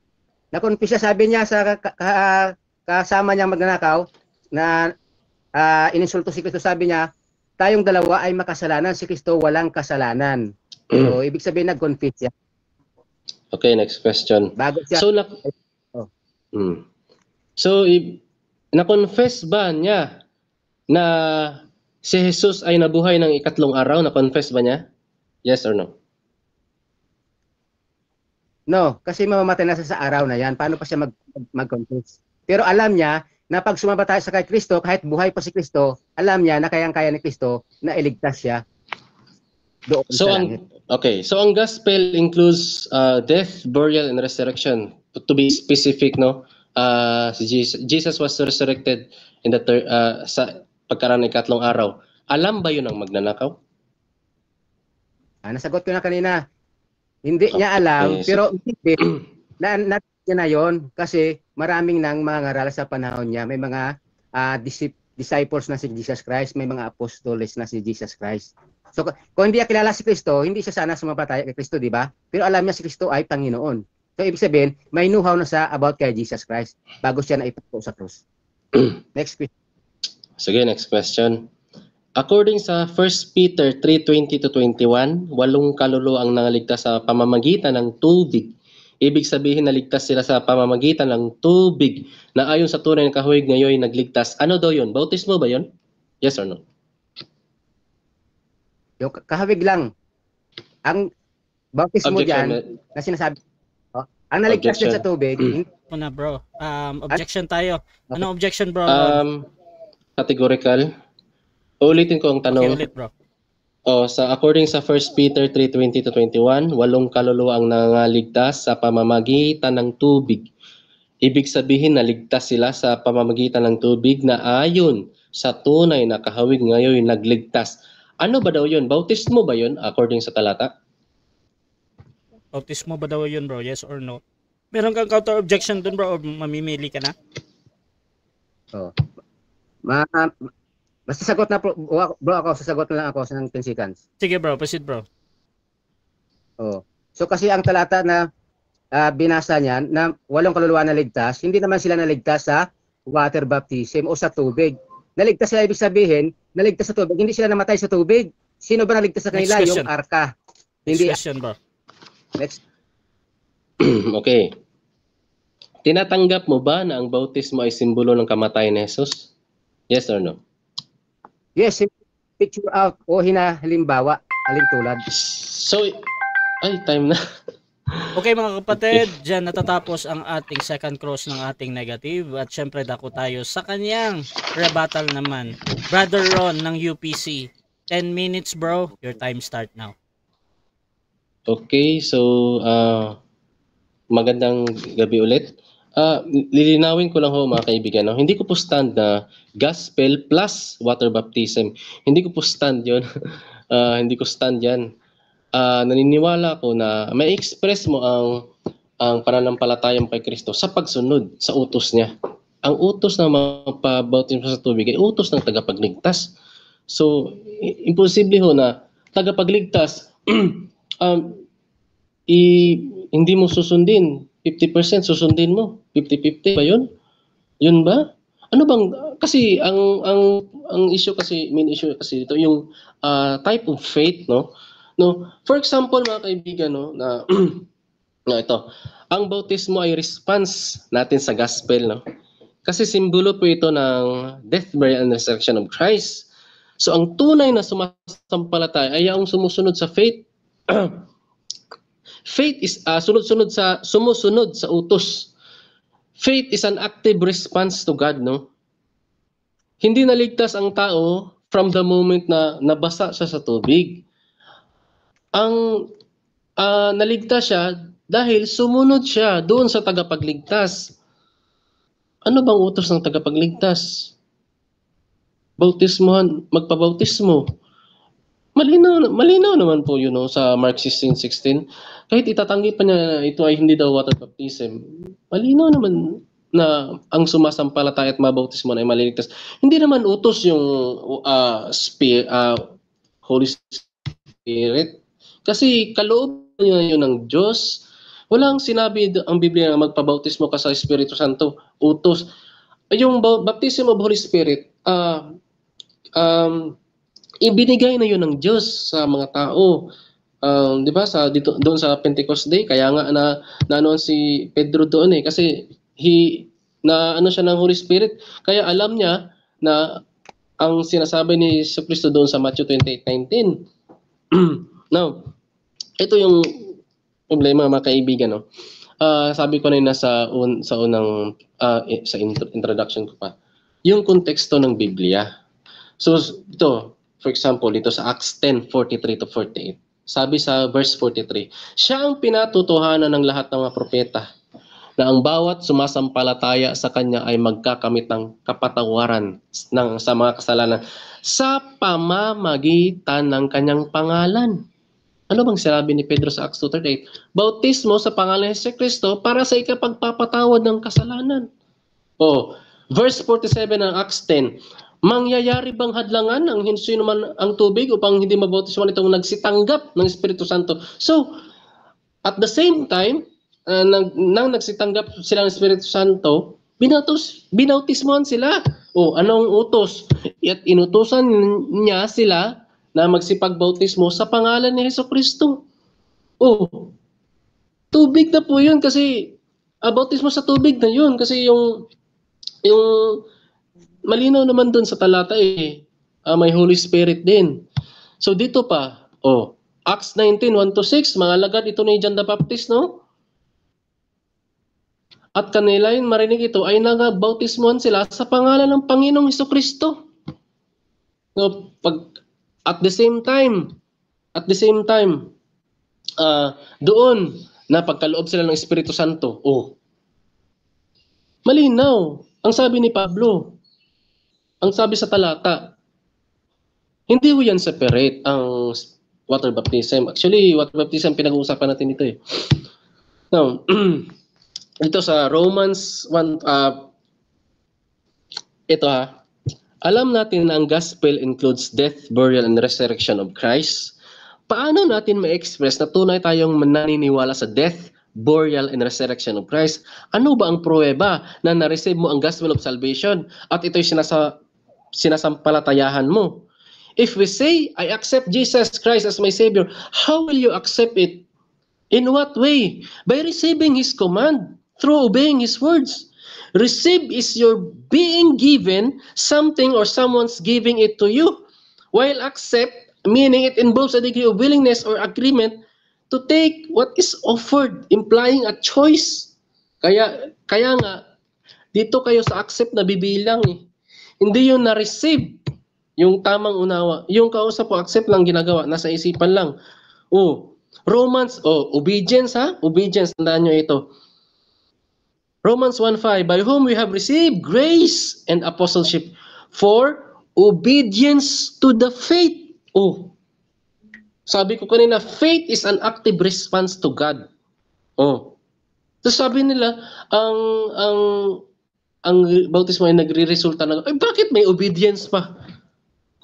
Na-confess siya, sabi niya sa kasama niyang magnanakaw na ininsulto si Kristo, sabi niya, tayong dalawa ay makasalanan, si Kristo walang kasalanan. So, ibig sabihin nag-confess siya. Okay, next question. Bago siya. So, Oh. na-confess ba niya na si Jesus ay nabuhay ng ikatlong araw? Na-confess ba niya? Yes or no? No, kasi mamamatay na siya sa araw na yan. Paano pa siya mag-confess? Pero alam niya na pag sumabatay sa kay Kristo, kahit buhay pa si Kristo, alam niya na kayang-kaya ni Kristo na iligtas siya doon So, sa langit. so ang gospel includes death, burial, and resurrection. To be specific, no? Si Jesus was resurrected in the sa pagkaraan ng ikatlong araw. Alam ba yun ang magnanakaw? Nasagot ko na kanina. Hindi niya alam, Okay, so- pero na niya na yon kasi maraming nang mga ngaral sa panahon niya. May mga disciples na si Jesus Christ, may mga apostoles na si Jesus Christ. So kung hindi niya kilala si Kristo, hindi siya sana sumabatay kay Kristo, di ba? Pero alam niya si Kristo ay Panginoon. So ibig sabihin, may know-how na siya about kay Jesus Christ bago siya naipako sa krus. Next question. Sige, next question. According sa 1 Peter 3:20 to 21, 8 kaluluwa ang nangaligtas sa pamamagitan ng tubig. Ibig sabihin naligtas sila sa pamamagitan ng tubig na ayon sa tunay na kahawig ngayon nagligtas. Ano daw yun? Bautismo ba yun? Yes or no? Yung kahawig lang. Ang bautismo diyan na sinasabi, ang naligtas din sa tubig, Una bro. Objection tayo. Anong objection bro? Categorical. Ulitin ko ang Okay, tanong. ulit bro. According sa 1 Peter 3:20 to 21, 8 kaluluwa ang nangaligtas sa pamamagitan ng tubig. Ibig sabihin naligtas sila sa pamamagitan ng tubig na ayon sa tunay na kahawig ngayon nagligtas. Ano ba daw yun? Bautismo ba yun according sa talata? Bautismo ba daw yun bro? Yes or no? Meron kang counter objection dun bro o mamimili ka na? basta sagot na bro ako, sasagot na lang ako sa 10 seconds. Sige bro, proceed bro. So kasi ang talata na binasa niyan na 8 kaluluwa na ligtas, hindi naman sila naligtas sa water baptism o sa tubig. Naligtas sila, ibig sabihin, naligtas sa tubig, hindi sila namatay sa tubig. Sino ba naligtas sa kanila? Next question. Yung arka. Next Hindi. question bro. Next. Okay. Tinatanggap mo ba na ang bautismo ay simbolo ng kamatayan ni Jesus? Yes or no? Yes, picture out o halimbawa, halintulad. Ay, time na. Okay mga kapatid, dyan natatapos ang ating second cross ng ating negative at syempre dako tayo sa kanyang rebuttal naman. Brother Ron ng UPC, 10 minutes bro, your time start now. Okay, so magandang gabi ulit. Lilinawin ko lang ho mga kaibigan, no? Hindi ko po stand na gospel plus water baptism. Hindi ko po stand yon. Hindi ko stand yan. Naniniwala ako na may express mo ang pananampalatayang kay Kristo sa pagsunod sa utos niya. Ang utos na magpabautismo sa tubig ay utos ng tagapagligtas. So, imposible ho na tagapagligtas hindi mo susundin. 50% susundin mo. 50-50 ba yun? Yun ba? Ano bang, kasi ang issue kasi, main issue kasi dito, yung type of faith, no? No, for example mga kaibigan, no, na ito, ang bautismo ay response natin sa gospel, no? Kasi simbolo po ito ng death, burial, and resurrection of Christ. So ang tunay na sumasampalataya ay ang sumusunod sa faith. Faith is sumusunod sa utos. Faith is an active response to God, no? Hindi naligtas ang tao from the moment na nabasa siya sa tubig. Ang naligtas siya dahil sumunod siya doon sa tagapagligtas. Ano bang utos ng tagapagligtas? Bautismohan, magpabautismo. Malinaw naman po yun, no, sa Mark 16:16. Kahit itatanggi pa niya na ito ay hindi daw water baptism, malinaw naman na ang sumasampalataya at mabautismo ay maliligtas. Hindi naman utos yung Holy Spirit. Kasi kaloob niya yun ng Diyos. Walang sinabi ang Biblia na magpabautismo ka sa Espiritu Santo. Utos. Yung baptism of Holy Spirit, ibinigay na yun ng Diyos sa mga tao. Di ba? Doon sa Pentecost Day, kaya nga na si Pedro doon kasi ano siya ng Holy Spirit. Kaya alam niya na ang sinasabi ni Jesucristo doon sa Matthew 28:19. Now, ito yung problema mga kaibigan, no? Sabi ko na sa unang introduction ko pa, yung konteksto ng Biblia. So ito, for example, dito sa Acts 10:43-48. Sabi sa verse 43, siya ang pinatutuhanan ng lahat ng mga propeta na ang bawat sumasampalataya sa kanya ay magkakamit ng kapatawaran sa mga kasalanan sa pamamagitan ng kanyang pangalan. Ano bang sinabi ni Pedro sa Acts 2:38? Bautismo sa pangalan ni Jesucristo para sa ikapagpapatawad ng kasalanan. Verse 47 ng Acts 10. Mangyayari bang hadlangan ang sino man ang tubig upang hindi mabautismo itong nagsitanggap ng Espiritu Santo? So, at the same time, nang nagsitanggap sila ng Espiritu Santo, binautismohan sila. Anong utos? At inutusan niya sila na magsipagbautismo sa pangalan ni Jesucristo. Tubig na po yun kasi bautismo sa tubig na yun kasi yung malinaw naman dun sa talata may Holy Spirit din. So dito pa, Acts 19:1-6, mga alagad ito ni John the Baptist, no? At kanila yung marinig ito ay nagabautismohan sila sa pangalan ng Panginoong Jesucristo. No, at the same time, doon na pagkaloob sila ng Espiritu Santo. Malinaw. Ang sabi ni Pablo, ang sabi sa talata, hindi ko yan separate ang water baptism. Actually, water baptism pinag-uusapan natin ito Now, ito sa Romans 1, alam natin na ang gospel includes death, burial, and resurrection of Christ. Paano natin ma-express na tunay tayong mananiniwala sa death, burial, and resurrection of Christ? Ano ba ang pruweba na na-receive mo ang gospel of salvation at ito'y sinasampalatayahan mo? If we say, I accept Jesus Christ as my Savior, how will you accept it? In what way? By receiving His command, through obeying His words. Receive is your being given something or someone's giving it to you. While accept, meaning it involves a degree of willingness or agreement to take what is offered, implying a choice. Kaya nga, dito kayo sa accept na bibilang eh. Hindi yung na-receive, yung tamang unawa. Yung kausap po, accept lang ginagawa, nasa isipan lang. Romans, obedience ha? Obedience, tandaan nyo ito. Romans 1:5, by whom we have received grace and apostleship for obedience to the faith. Sabi ko kanina, faith is an active response to God. So sabi nila, ang bautismo ay nagre-resulta na, bakit may obedience pa?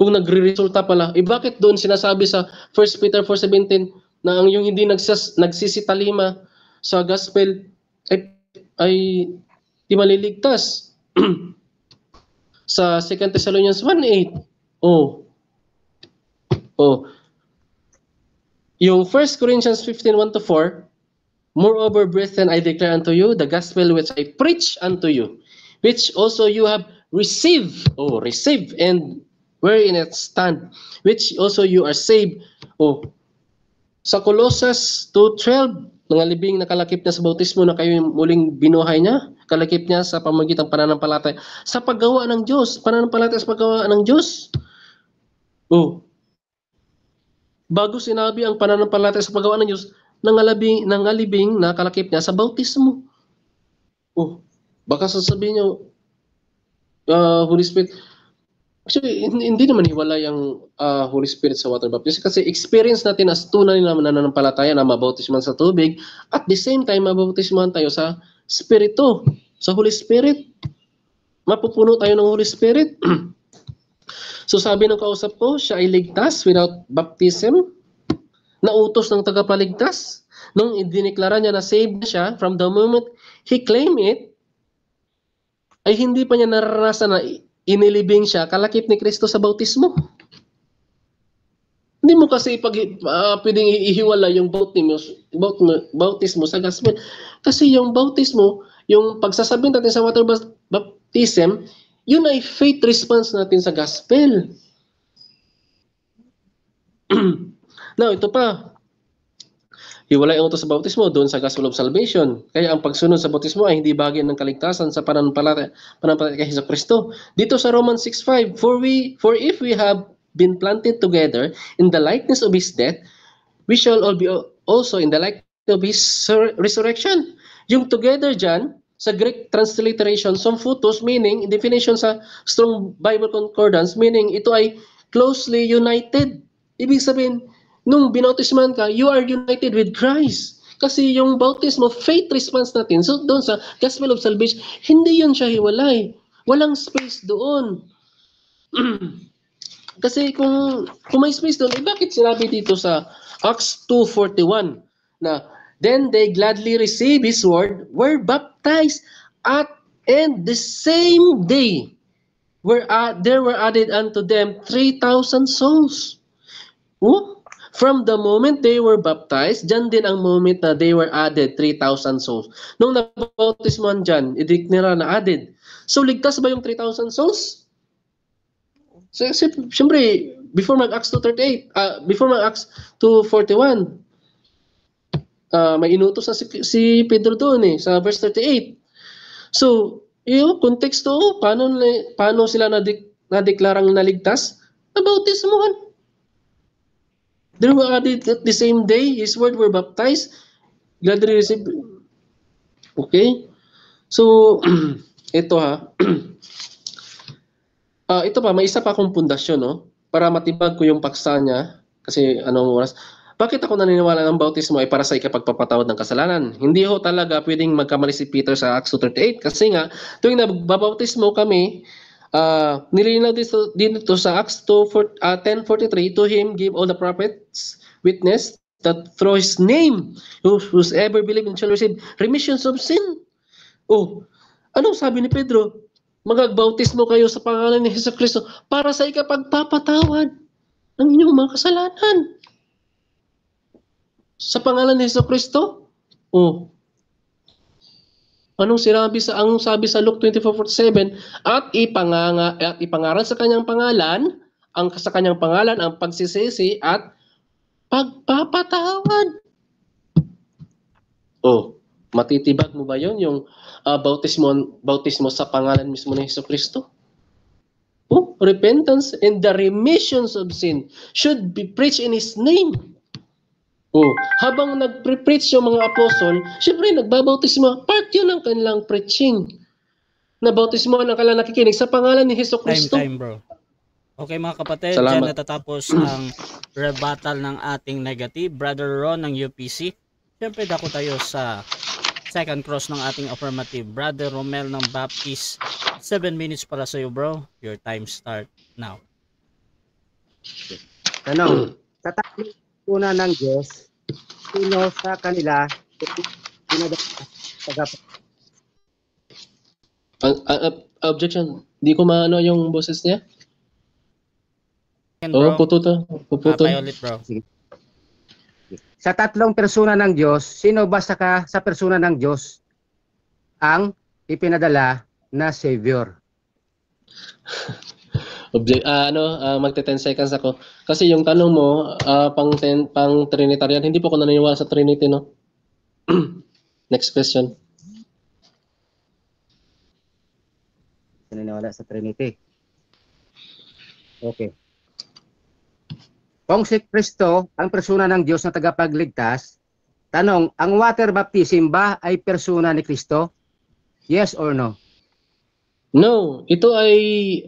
Kung nagre-resulta pala, bakit doon sinasabi sa 1 Peter 4:17 na ang yung hindi nagsisitalima sa gospel ay di maliligtas? Sa 2 Thessalonians 1:8. Yung 1 Corinthians 15:1-4, moreover, brethren, I declare unto you the gospel which I preach unto you, which also you have received, and wherein it stand, which also you are saved. Sa Colossus 2:12, nangalibing na kalakip niya sa bautismo na kayo muling binuhay niya, kalakip niya sa pamamagitan ng pananampalataya sa paggawa ng Diyos, pananampalataya sa paggawa ng Diyos. Bago sinabi ang pananampalataya sa paggawa ng Diyos, nangalibing na kalakip niya sa bautismo. Baka sasabihin niyo, Holy Spirit, actually, hindi naman hiwalay ang Holy Spirit sa water baptism kasi experience natin as tunay na mananampalataya na mabautisman sa tubig at the same time mabautisman tayo sa Spirito, sa Holy Spirit. Mapupuno tayo ng Holy Spirit. So sabi ng kausap ko, siya ay ligtas without baptism, nautos ng tagapaligtas. Nung idineklara niya na saved na siya, from the moment he claimed it, ay hindi pa niya naranasan na inilibing siya kalakip ni Kristo sa bautismo. Hindi mo kasi pwedeng ihiwala yung bautismo sa gospel. Kasi yung bautismo, yung pagsasabihin natin sa water baptism, yun ay faith response natin sa gospel. Now, ito pa. Hiwalay ang utos sa bautismo doon sa gospel of salvation. Kaya ang pagsunod sa bautismo ay hindi bahagi ng kaligtasan sa pananampalataya kay Jesucristo. Dito sa Romans 6:5, for if we have been planted together in the likeness of His death, we shall all be also in the likeness of His resurrection. Yung together dyan, sa Greek transliteration, somfutos, meaning, definition sa Strong Bible Concordance, meaning ito ay closely united. Ibig sabihin, nung binautisman ka, you are united with Christ. Kasi yung bautismo, faith response natin, so doon sa Gospel of Salvation, hindi yun siya hiwalay. Walang space doon. Kasi kung may space doon, bakit sinabi dito sa Acts 2:41 na then they gladly received His word, were baptized, and the same day there were added unto them 3,000 souls. From the moment they were baptized, dyan din ang moment na they were added 3,000 souls. Nung nabautisman dyan, ideklara na added. So ligtas ba yung 3,000 souls? So, siyempre, before mag-Acts 2:38, before mag-Acts 2:41, may inutos na si Pedro doon sa verse 38. So, yung konteksto, paano sila nadeklarang naligtas? Nabautismuhan. They were added at the same day, His word were baptized, gladly received. Okay? So, ito ito pa, may isa pa akong pundasyon, para matibag ko yung paksa niya, kasi anong oras. Bakit ako naniniwala ng bautismo ay para sa ikapagpapatawad ng kasalanan? Hindi ho talaga pwedeng magkamali si Peter sa Acts 2:38 kasi nga tuwing nagbabautismo kami, nilinaw dito sa Acts 10:43, to Him give all the prophets witness that through His name whosoever believe in shall receive remissions of sin. Anong sabi ni Pedro? Magbautismo kayo sa pangalan ni Jesucristo para sa ikapagpapatawad ng inyong mga kasalanan. Sa pangalan ni Jesucristo? Anong sabi sa Luke 24:47? At ipangaral sa kanyang pangalan, ang pagsisisi at pagpapatawad. Oh, matitibag mo ba yun? Yung bautismo sa pangalan mismo ni Jesucristo? Oh, repentance and the remissions of sin should be preached in His name. Oh, habang nagpre-preach yung mga apostol, syempre nagbabautismo. Part yun ng kanilang preaching. Nabautismo ng kanilang nakikinig sa pangalan ni Jesucristo. Time, bro. Okay mga kapatid, Salamat. dyan natatapos ang rebuttal ng ating negative. Brother Ron ng UPC. Siyempre dako tayo sa second cross ng ating affirmative. Brother Romel ng Baptist. 7 minutes para sa iyo, bro. Your time start now. Tanong, sa tatlong una ng Diyos, sino sa kanila Objection. Di ko maano yung boses niya. Again, Oh, bro. puto. Ulit, bro. Sa tatlong persona ng Diyos, sino ba sa persona ng Diyos ang ipinadala na Savior? Magte 10 seconds ako. Kasi yung tanong mo, pang Trinitarian, hindi po ako naniniwala sa Trinity, no? Next question. Naniniwala sa Trinity. Okay. Kung si Kristo ang persona ng Diyos na tagapagligtas, tanong, ang water baptism ba ay persona ni Kristo? Yes or no? No, ito ay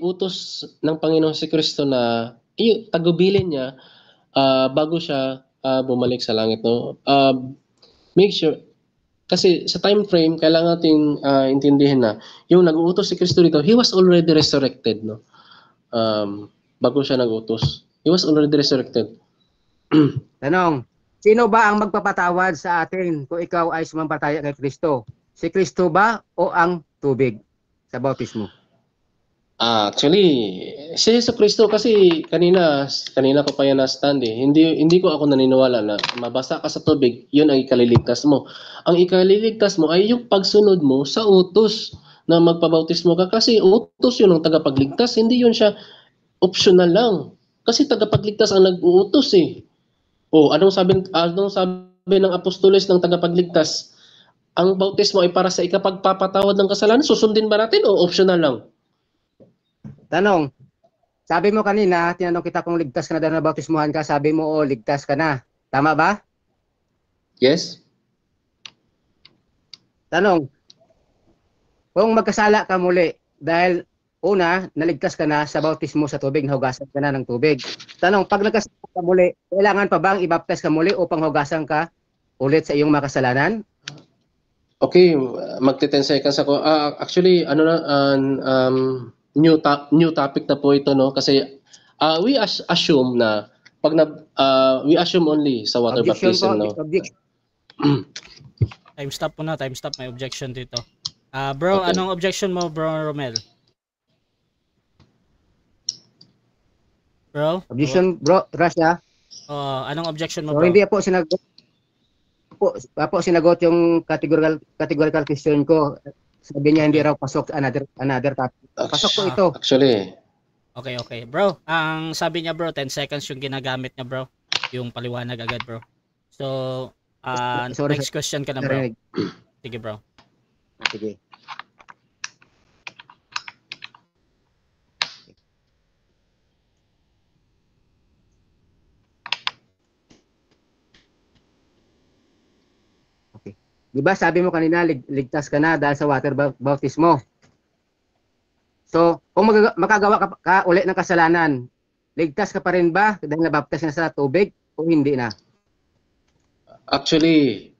utos ng Panginoon si Kristo na tagubilin niya bago siya bumalik sa langit, no. Make sure kasi sa time frame kailangan nating intindihin na yung nag-uutos si Kristo dito, he was already resurrected, no. Bago siya nag-utos. He was already resurrected. Tanong, sino ba ang magpapatawad sa atin kung ikaw ay sumampalataya kay Kristo? Si Kristo ba o ang tubig sa bautismo? Actually, si Jesucristo kasi kanina ko pa yan na-stand eh. Hindi ko ako naniniwala na mabasa ka sa tubig, yun ang ikaliligtas mo. Ang ikaliligtas mo ay yung pagsunod mo sa utos na magpabautismo ka kasi utos yun ng tagapagligtas, hindi yun siya optional lang. Kasi tagapagligtas ang nag-uutos eh. Oh, anong sabi ng apostoles ng tagapagligtas? Ang bautismo ay para sa ikapagpapatawad ng kasalanan. Susundin ba natin o optional lang? Tanong, sabi mo kanina, tinanong kita kung ligtas ka na dahil nabautismuhan ka, sabi mo o ligtas ka na. Tama ba? Yes. Tanong, kung magkasala ka muli dahil una, naligtas ka na sa bautismo sa tubig, nahugasan ka na ng tubig. Tanong, pag nagkasala ka muli, kailangan pa bang ibaptize ka muli upang hugasan ka ulit sa iyong makasalanan? Okay, magte 10 seconds ako. Actually, new topic na po ito, no? Kasi we assume na we assume only sa water baptism, no? Objection. Time stop po na. Time stop. May objection dito. Bro, Okay. anong objection mo, bro Romel? Bro? Objection, bro, Russia. Anong objection mo, So, bro? hindi po sinagot yung categorical question ko. Sabi niya hindi raw pasok sa another topic. Pasok po ito. Actually, Okay. Bro, ang sabi niya, bro, 10 seconds yung ginagamit niya, bro. Yung paliwanag agad, bro. So, Sorry, next question ka na, bro. Sige, bro. Sige. Di ba sabi mo kanina ligtas ka na dahil sa water baptismo. So, kung makagawa ka ulit ng kasalanan, ligtas ka pa rin ba dahil nabaptize na sa tubig o hindi na? actually,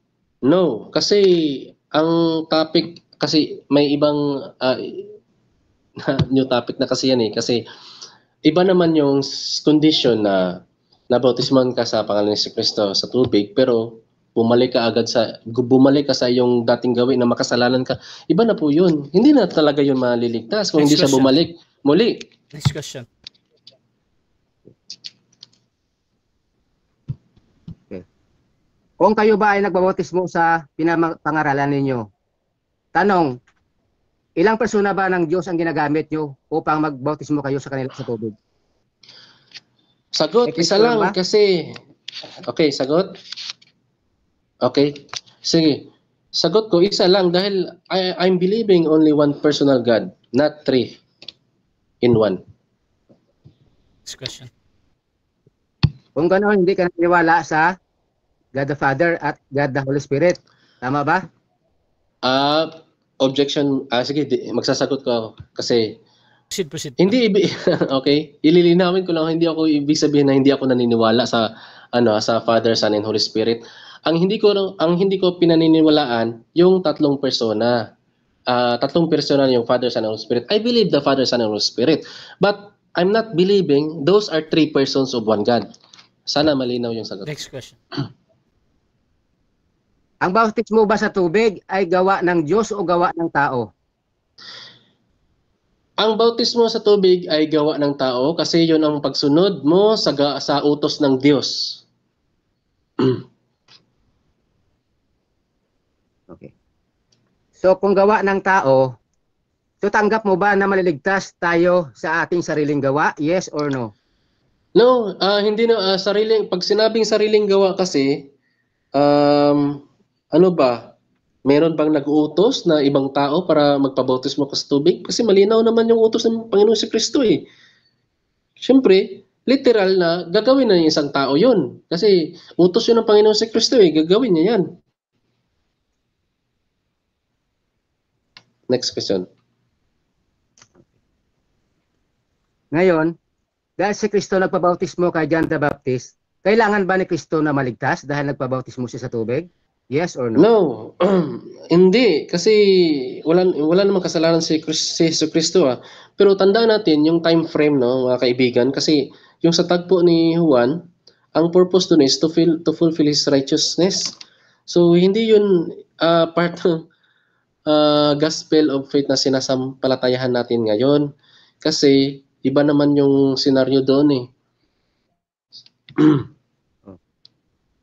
no. Kasi ang topic, kasi may ibang new topic na kasi yan eh. Kasi iba naman yung condition na nabautisman ka sa pangalan ni Kristo sa tubig, pero bumalik ka sa iyong dating gawin na makasalanan ka. Iba na po yun. Hindi na talaga yun maliligtas kung Next hindi siya question. bumalik muli. Next question. Kung kayo ba ay nagbabautismo sa pinapangaralan ninyo, tanong, ilang persona ba ng Diyos ang ginagamit nyo upang magbautismo kayo sa kanila sa tubig? Sagot, May isa question lang ba? kasi, okay, sagot. Okay? Sige. Sagot ko, isa lang dahil I'm believing only one personal God, not three in one. Next question. Kung gano'n, hindi ka naniniwala sa God the Father at God the Holy Spirit. Tama ba? Objection, sige, magsasagot ko ako kasi Proceed. hindi okay, ililinawin ko lang, hindi ako ibig sabihin na hindi ako naniniwala sa sa Father, Son and Holy Spirit. Ang hindi ko pinaniniwalaan yung tatlong persona. Tatlong persona yung Father, Son and Holy Spirit. I believe the Father, Son and Holy Spirit. But I'm not believing those are three persons of one God. Sana malinaw yung sagot. Next question. Ang bautismo ba sa tubig ay gawa ng Diyos o gawa ng tao? Ang bautismo sa tubig ay gawa ng tao kasi yon ang pagsunod mo sa utos ng Diyos. Okay. So kung gawa ng tao, so tanggap mo ba na maliligtas tayo sa ating sariling gawa? Yes or no? No, hindi na pag sinabing sariling gawa kasi ano ba? Meron bang nag-uutos na ibang tao para magpabautismo ka sa tubig? Kasi malinaw naman yung utos ng Panginoon si Kristo eh. Siyempre, literal na gagawin na ng isang tao yun. Kasi utos yun ng Panginoon si Kristo eh. Gagawin niya yan. Next question. Ngayon, dahil si Kristo nagpabautismo kay John the Baptist, kailangan ba ni Kristo na maligtas dahil nagpabautismo siya sa tubig? Yes or no? No, hindi. Kasi wala namang kasalanan si Jesu Kristo ah. Pero tandaan natin yung time frame, no, mga kaibigan. Kasi yung sa tagpo ni Juan, ang purpose dun is to fulfill his righteousness. So hindi yun part ng gospel of faith na sinasampalatayahan natin ngayon. Kasi iba naman yung senaryo doon eh.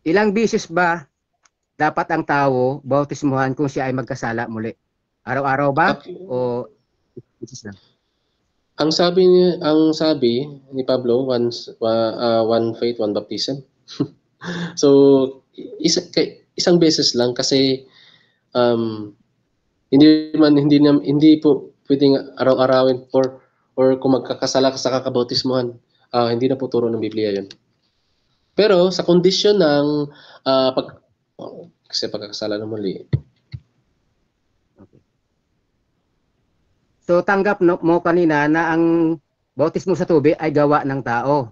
Ilang bisis ba dapat ang tao bautismuhan kung siya ay magkasala muli? Araw-araw ba o bisis lang? Ang sabi ni Pablo, one faith, one baptism. So isang beses lang kasi hindi po pwedeng araw-arawin or kung magkakasala ka sa kakabautismuhan. Hindi na po turo ng Biblia 'yon. Pero sa kondisyon ng kasi pagkakasala na muli. Okay. So tanggap mo kanina na ang bautismo sa tubig ay gawa ng tao.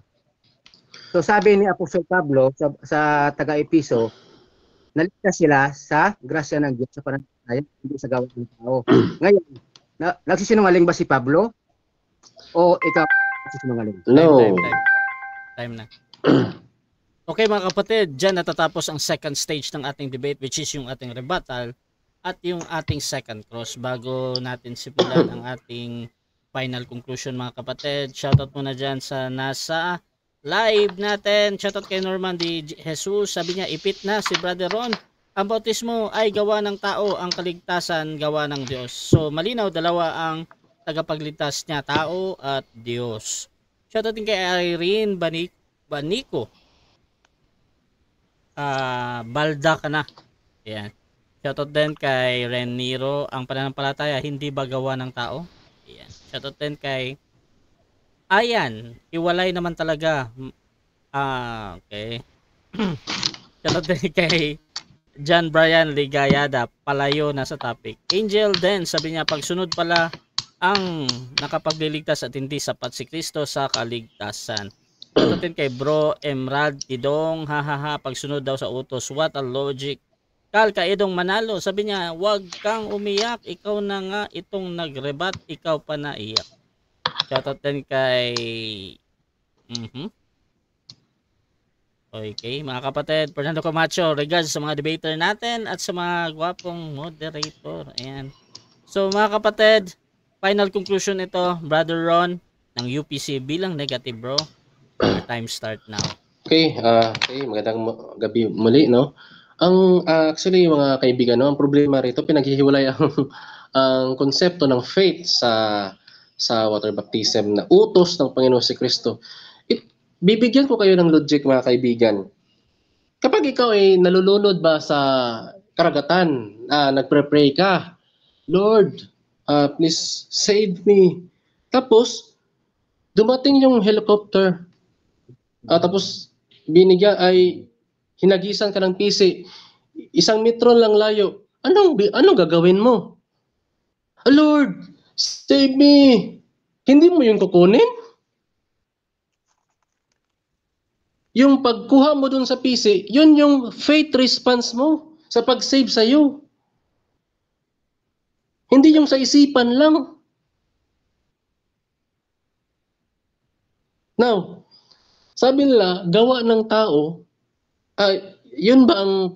So sabi ni Apostol Pablo sa taga-Episo, naligtas sila sa grasya ng Diyos sa pananampalataya, hindi sa gawa ng tao. Ngayon, nagsisinungaling ba si Pablo? O ikaw nagsisinungaling? No. Time na. Okay mga kapatid, dyan natatapos ang second stage ng ating debate, which is yung ating rebuttal at yung ating second cross. Bago natin simulan ang ating final conclusion mga kapatid, shoutout muna dyan sa nasa live natin. Shoutout kay Norman D. Jesus, sabi niya ipit na si Brother Ron. Ang bautismo ay gawa ng tao, ang kaligtasan gawa ng Diyos. So malinaw, dalawa ang tagapagligtas niya, tao at Diyos. Shoutout din kay Irene Banico. Balda ka na. Ayan. Shoutout din kay Reniro, ang pananampalataya hindi ba gawa ng tao? Ayan. Shoutout din kay Ayan, iwalay naman talaga. Okay. Shoutout din kay John Brian Ligayada, palayo na sa topic. Angel din, sabi niya pagsunod pala ang nakapagliligtas at hindi sapat si Kristo sa kaligtasan. Shoutout kay Bro Emrad Idong, hahaha, pagsunod daw sa utos, what a logic. Kal ka Idong Manalo, sabi niya, wag kang umiyak, ikaw na nga itong nagrebat, ikaw pa naiyak. Shoutout din kay Okay, mga kapatid, Fernando Camacho, regards sa mga debater natin at sa mga gwapong moderator. Ayan. So mga kapatid, final conclusion ito, Brother Ron ng UPC bilang negative bro. Your time start now. Okay, magandang gabi muli, no? Actually, mga kaibigan, no, ang problema rito, pinaghihiwalay ang konsepto ng faith sa water baptism na utos ng Panginoon si Kristo. Bibigyan ko kayo ng logic, mga kaibigan. Kapag Kapag ikaw ay nalulunod ba sa karagatan, nagpre-pray ka, Lord, please save me. Tapos, dumating yung helicopter. Tapos, hinagisan ka ng pisi. 1 metro lang layo. Anong gagawin mo? Lord, save me. Hindi mo yung kukunin? Yung pagkuha mo dun sa PC, yun yung faith response mo sa pag-save sa'yo. Hindi yung sa isipan lang. Now, sabi nila, gawa ng tao, yun ba ang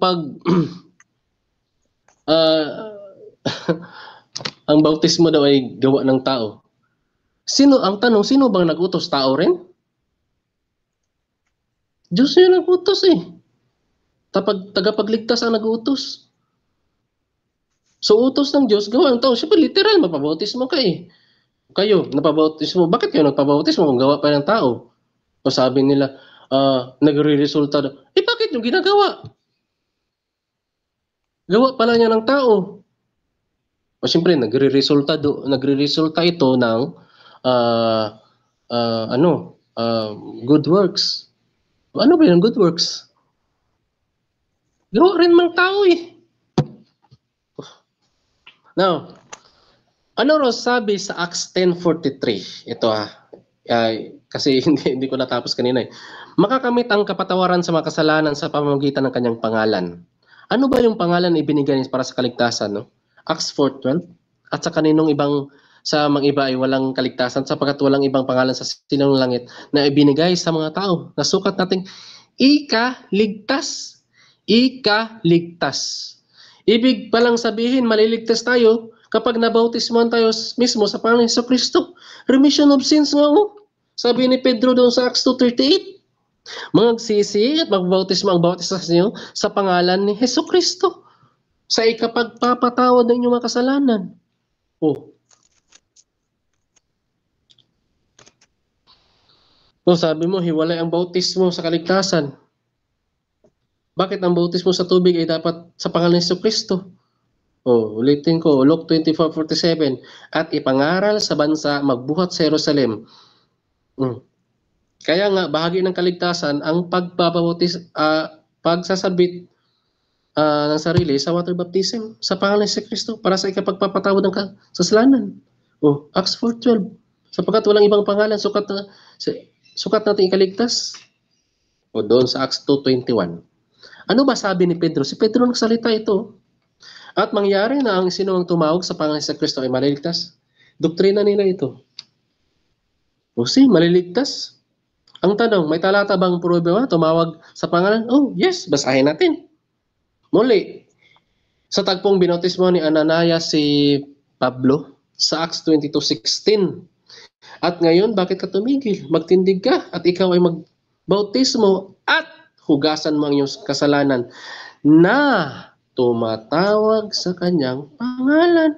ang bautismo daw ay gawa ng tao? Ang tanong, sino bang nag-utos? Tao rin? Diyos yung nag-utos eh. Tagapagligtas ang nag-utos. So, utos ng Diyos, gawa ng tao. Siyempre, literal, mapabautismo ka eh. Kayo, napabautismo. Bakit kayo nagpabautismo kung gawa pa ng tao? O sabi nila, nagre-resulta daw. Bakit yung ginagawa? Gawa pala niya ng tao. O siyempre, nagre-resulta ito ng good works. Ano ba yung good works? Gawa rin mang tao eh. Now, ano raw sabi sa Acts 10:43? Ito kasi hindi ko natapos kanina eh. Makakamit ang kapatawaran sa mga kasalanan sa pamamagitan ng kanyang pangalan. Ano ba yung pangalan na ibinigay para sa kaligtasan? No? Acts 4:12. At sa kaninong ibang sa mga iba ay walang kaligtasan sapagkat walang ibang pangalan sa silong langit na ibinigay sa mga tao. Nasukat nating ikaligtas. Ikaligtas. Ibig palang sabihin, maliligtas tayo kapag nabautismohan tayo mismo sa pangalan ni Jesucristo. Remission of sins nga Sabi ni Pedro doon sa Acts 2:38. Magsisi at magbautismo ang bawat isa sa inyo sa pangalan ni Jesucristo sa ikapagpapatawad ng inyong mga kasalanan. Sabi mo, hiwalay ang bautismo sa kaligtasan. Bakit ang bautismo sa tubig ay dapat sa pangalan ni Jesucristo? Ulitin ko, Luke 24:47. At ipangaral sa bansa, magbuhat sa Jerusalem. Kaya nga, bahagi ng kaligtasan ang pagsasabit ng sarili sa water baptism sa pangalan ni Jesucristo para sa ikapagpapatawad ng kasalanan. Acts 4:12. Sapagkat walang ibang pangalan, sukat natin ikaligtas. Doon sa Acts 2:21. Ano ba sabi ni Pedro? Si Pedro nagsalita ito. At mangyari na ang sino ang tumawag sa pangalan ni Kristo ay maliligtas. Doktrina nila ito. Maliligtas. Ang tanong, may talata bang prueba tumawag sa pangalan? Yes, basahin natin. Muli, sa tagpong binautismo ni Ananias si Pablo sa Acts 22:16. At ngayon, bakit ka tumigil? Magtindig ka at ikaw ay magbautismo at hugasan mo ang iyong kasalanan na tumatawag sa kanyang pangalan.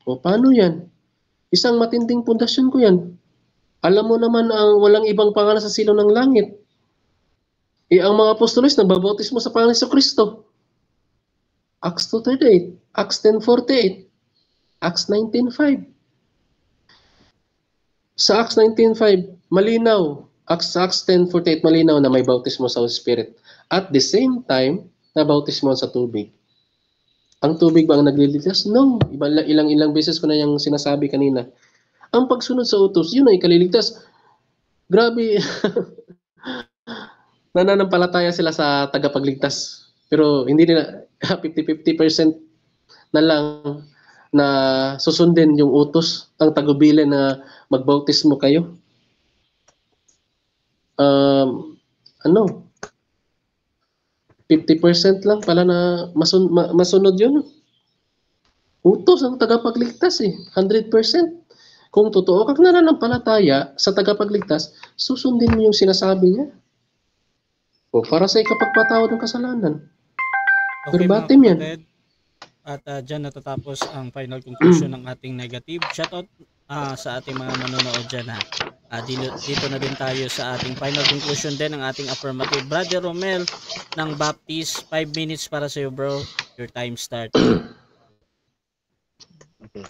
Paano yan? Isang matinding pundasyon ko yan. Alam mo naman ang walang ibang pangalan sa silong ng langit. Ang mga apostolos nagbabautismo sa pangalan ni Jesucristo. Acts 2:38, Acts 10:48, Acts 19:5. Sa Acts 19:5, malinaw. Sa Acts 10:48, malinaw na may bautismo sa Holy Spirit. At the same time, na bautismo sa tubig. Ang tubig ba ang nagliligtas? No. Ilang beses ko na yung sinasabi kanina. Ang pagsunod sa utos, yun ay kaliligtas. Grabe. Nananampalataya sila sa tagapagligtas. Pero hindi nila 50% na lang na susundin yung utos ang tagubilin na magbautismo kayo. 50% lang pala na masunod yun. Utos ang tagapagligtas 100%. Kung totoo kang nananampalataya sa tagapagligtas, susundin mo yung sinasabi niya. Para sa ikapagpatawad ng kasalanan. Okay, verbatim yan. At dyan natatapos ang final conclusion ng ating negative. Shoutout sa ating mga manonood dyan ha. Dito na din tayo sa ating final conclusion din ng ating affirmative. Brother Romel ng Baptist, 5 minutes para sa iyo bro. Your time start. Okay.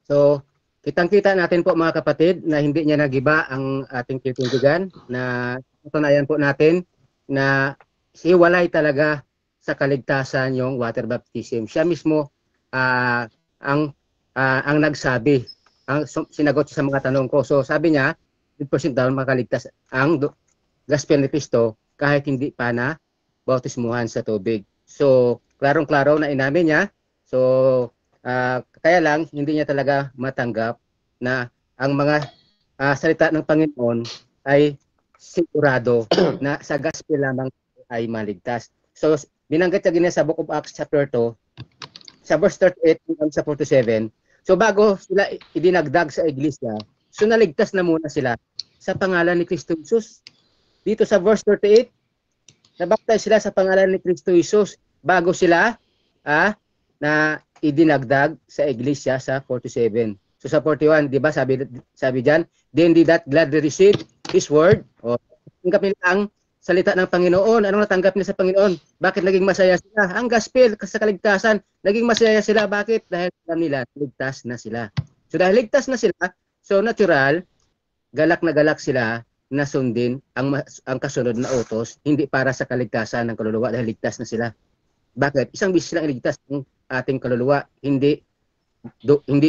So, kitang-kita natin po mga kapatid na hindi niya nagiba ang ating titindigan, na patunayan po natin na hiwalay talaga sa kaligtasan yung water baptism. Siya mismo ang nagsabi, ang sinagot sa mga tanong ko. So sabi niya, 100% daw makaligtas ang gospel ni Cristo kahit hindi pa na bautismuhan sa tubig. So klarong-klaro na inamin niya. So kaya lang hindi niya talaga matanggap na ang mga salita ng Panginoon ay sigurado na sa gospel lamang ay maligtas. So binanggit niya sa Book of Acts chapter 2 sa verse 38 hanggang sa 47. So bago sila idinagdag sa iglesia, so naligtas na muna sila sa pangalan ni Kristo Jesus. Dito sa verse 38, nabaptize sila sa pangalan ni Kristo Jesus bago sila na idinagdag sa iglesia sa 47. So sa 41, di ba sabi diyan, then did that gladly receive his word. O tanggap nila ang salita ng Panginoon. Anong natanggap nila sa Panginoon? Bakit naging masaya sila? Ang gospel sa kaligtasan, naging masaya sila. Bakit? Dahil alam nila, ligtas na sila. So dahil ligtas na sila, so natural, galak na galak sila na sundin ang kasunod na utos, hindi para sa kaligtasan ng kaluluwa dahil ligtas na sila. Bakit? Isang beses lang iligtas ng ating kaluluwa, hindi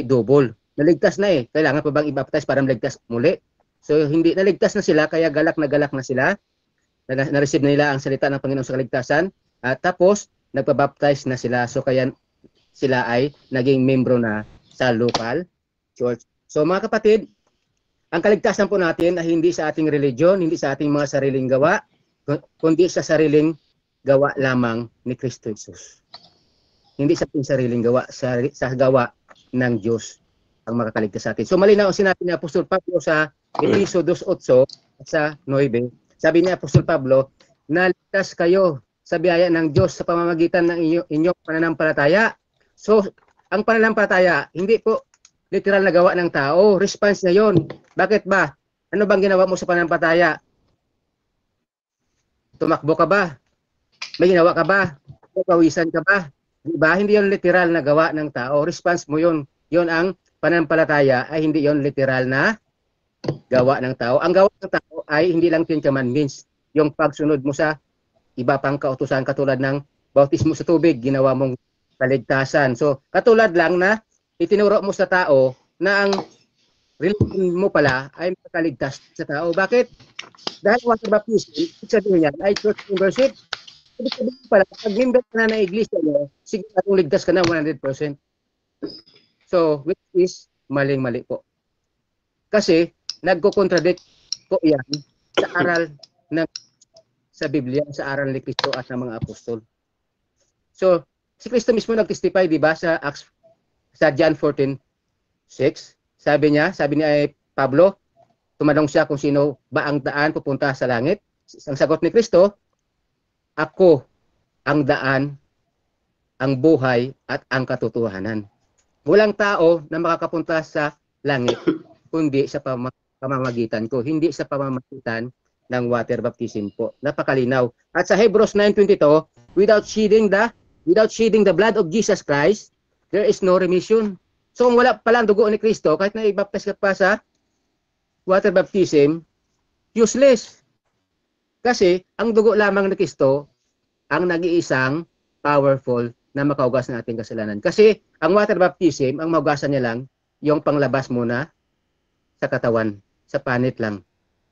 double. Naligtas na eh. Kailangan pa bang i-baptize para maligtas muli? So hindi naligtas na sila, kaya galak na sila. Na-receive na nila ang salita ng Panginoon sa kaligtasan at tapos nagpa-baptize na sila, so kaya sila ay naging membro na sa local church. So mga kapatid, ang kaligtasan po natin ay hindi sa ating religion, hindi sa ating mga sariling gawa, kundi sa sariling gawa lamang ni Kristo Jesus. Hindi sa ating sariling gawa, sa gawa ng Diyos ang makakaligtas sa atin. So malinaw ang sinabi ni Apostol Pablo sa Efeso 2:8 sa 9. Sabi ni Apostol Pablo, naligtas kayo sa biyaya ng Diyos sa pamamagitan ng inyong pananampalataya. So, ang pananampalataya, hindi po literal na gawa ng tao. Response na yon. Bakit ba? Ano bang ginawa mo sa pananampalataya? Tumakbo ka ba? May ginawa ka ba? Pawisan ka ba? Diba? Hindi yon literal na gawa ng tao. Response mo yon. Yon ang pananampalataya, ay hindi yon literal na gawa ng tao. Ang gawa ng tao ay hindi lang 10 commandments. Yung pagsunod mo sa iba pang kautusan katulad ng bautismo sa tubig, ginawa mong kaligtasan. So, katulad lang na itinuro mo sa tao na ang religion mo pala ay makaligtas sa tao. Bakit? Dahil water baptism, sabihin niya, ay church membership. Ibig sabihin pala, pag member ka na ng iglesia mo, siguro ligtas ka na 100%. So, which is maling-mali po. Kasi, nagko-contradict po yan sa aral sa Biblia, sa aral ni Kristo at ng mga apostol. So, si Kristo mismo nag-testify, di ba, sa John 14:6. Sabi ni Pablo, tumanong siya kung sino ba ang daan pupunta sa langit. Ang sagot ni Kristo, ako ang daan, ang buhay, at ang katotohanan. Walang tao na makakapunta sa langit kundi sa pamamagitan ko, hindi sa pamamagitan ng water baptism po. Napakalinaw. At sa Hebrews 9:22, without shedding the blood of Jesus Christ, there is no remission. So kung wala pala ang dugo ni Kristo, kahit na i-baptize ka pa sa water baptism, useless. Kasi ang dugo lamang ni Kristo ang nag-iisang powerful na makaugas ng ating kasalanan. Kasi ang water baptism, ang maugasan niya lang yung panglabas muna sa katawan, sa panit lang.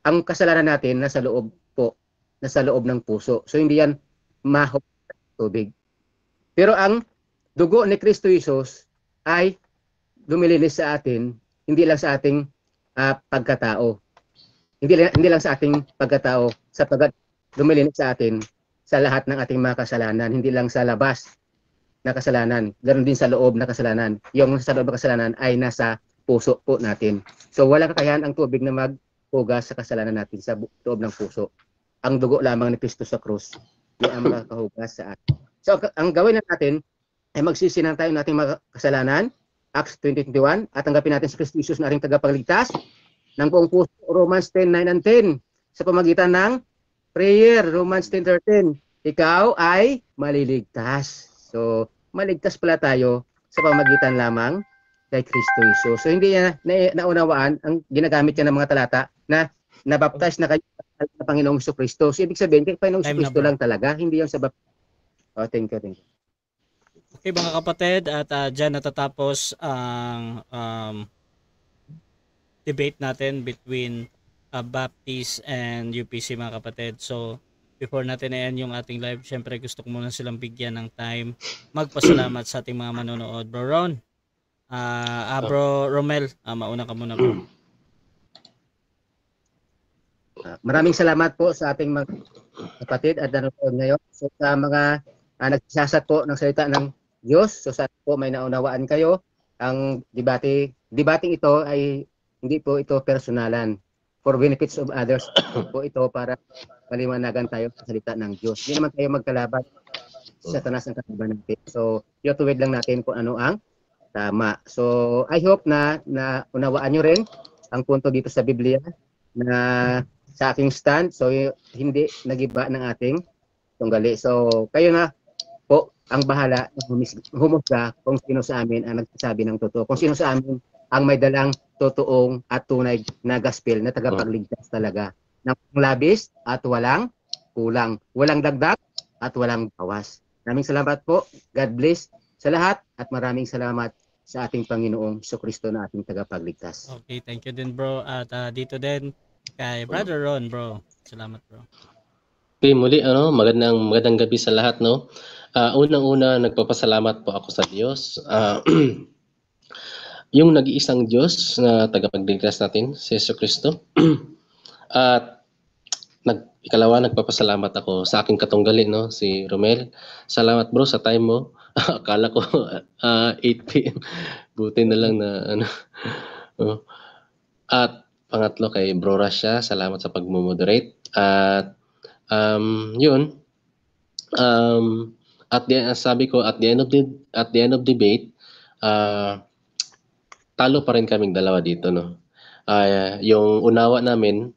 Ang kasalanan natin nasa loob po, nasa loob ng puso. So hindi yan mahop tubig. Pero ang dugo ni Kristo Jesus ay lumilinis sa atin, hindi lang sa ating pagkatao. Hindi lang sa ating pagkatao, sapagkat lumilinis sa atin sa lahat ng ating mga kasalanan, hindi lang sa labas na kasalanan, ganoon din sa loob na kasalanan. Yung sa loob na kasalanan ay nasa puso po natin. So wala kakayahan ang tubig na maghugas sa kasalanan natin sa loob ng puso. Ang dugo lamang ni Kristo sa krus, yung ang makakahugas sa atin. So ang gawin natin ay magsisi ng tayo nating mga kasalanan, Acts 20:21, at tanggapin natin si Kristo Jesus na ating tagapagligtas ng buong puso, Romans 10:9 and 10, sa pamagitan ng prayer, Romans 10:13, ikaw ay maliligtas. So, maligtas pala tayo sa pamagitan lamang kay Kristo Jesus. So, hindi niya naunawaan ang ginagamit niya ng mga talata na nabaptize na kayo sa Panginoong Kristo. So, ibig sabihin, kay Panginoong Kristo lang talaga, hindi yung sa Oh, thank you. Okay mga kapatid, at dyan natatapos ang debate natin between Baptist and UPC mga kapatid. So before natin i-end yung ating live, syempre gusto ko muna silang bigyan ng time magpasalamat sa ating mga manonood. Bro Ron, Bro Romel, mauna ka muna bro. Maraming salamat po sa ating mga kapatid at nanonood ngayon. So sa mga nagsasat po ng salita ng Diyos, so sa po may naunawaan kayo. Ang debating ito ay hindi po ito personalan. For benefits of others po ito, para maliwanagan tayo sa salita ng Diyos. Hindi naman tayo magkalaban sa Satanas ang kalaban natin. So, itutuwid lang natin kung ano ang tama. So, I hope na unawaan nyo rin ang punto dito sa Biblia na sa aking stand. So, hindi nagiba ng ating tunggali. So, kayo na po ang bahala na humusga kung sino sa amin ang nagsasabi ng totoo. Kung sino sa amin ang may dalang totoong at tunay na gospel na tagapagligtas talaga. Ng labis at walang kulang. Walang dagdag at walang bawas. Maraming salamat po. God bless sa lahat at maraming salamat sa ating Panginoong Jesucristo na ating tagapagligtas. Okay, thank you din bro. At dito din kay Brother Ron bro. Salamat bro. Okay, muli magandang gabi sa lahat, no. Unang-una nagpapasalamat po ako sa Diyos. Yung nag-iisang Diyos na tagapagligtas natin, si Jesucristo. At ikalawa, nagpapasalamat ako sa aking katunggali, no, si Romel. Salamat bro sa time mo. Akala ko 8 p.m. Buti na lang na At pangatlo kay Bro Rasha, salamat sa pag-moderate. At yun. Sabi ko at the end of debate, talo pa rin kaming dalawa dito, no. Yung unawa namin,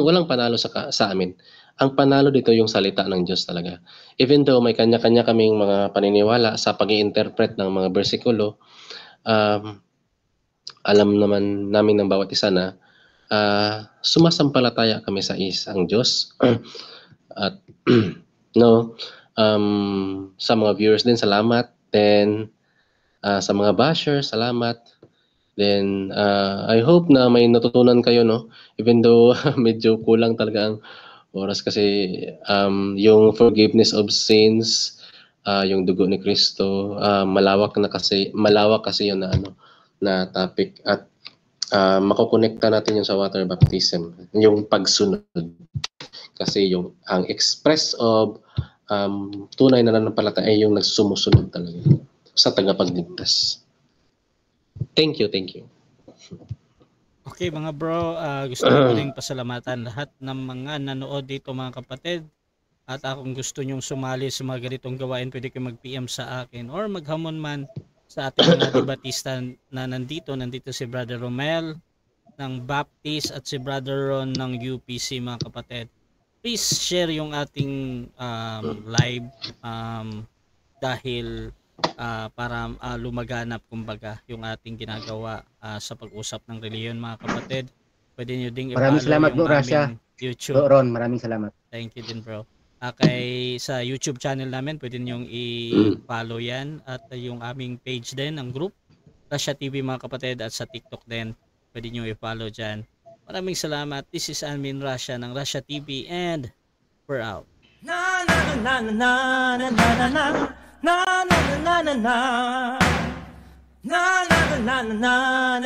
walang panalo sa amin. Ang panalo dito yung salita ng Diyos talaga. Even though may kanya-kanya kaming mga paniniwala sa pag-i-interpret ng mga bersikulo, alam naman namin ng bawat isa na sumasampalataya kami sa isang Diyos. At no, sa mga viewers din, salamat. Then sa mga bashers, salamat. Then I hope na may natutunan kayo, no, even though medyo kulang talaga ang oras kasi yung forgiveness of sins, yung dugo ni Kristo, malawak kasi yun na topic, at makokonekta natin yung sa water baptism, yung pagsunod, kasi ang express of tunay na nananampalataya ay yung nagsumusunod talaga sa tagapagligtas. Thank you. Okay mga bro, gusto ko rin pasalamatan lahat ng mga nanood dito mga kapatid. At kung gusto nyong sumali sa mga ganitong gawain, pwede kayo mag-PM sa akin or maghamon man sa ating mga debatista na nandito si Brother Romel ng Baptist at si Brother Ron ng UPC mga kapatid. Please share yung ating live dahil para lumaganap kumbaga yung ating ginagawa sa pag-usap ng reliyon mga kapatid. Pwede nyo ding maraming salamat yung bro Rasha. YouTube. Ron, maraming salamat. Thank you din bro. Sa YouTube channel namin pwede nyo i-follow yan, at yung aming page din ng group Rasha TV mga kapatid, at sa TikTok din pwede nyo i-follow dyan. Maraming salamat. This is Admin Rasha ng Rasha TV and we're out. Na na na na na na na na na na na na na na na na na na na na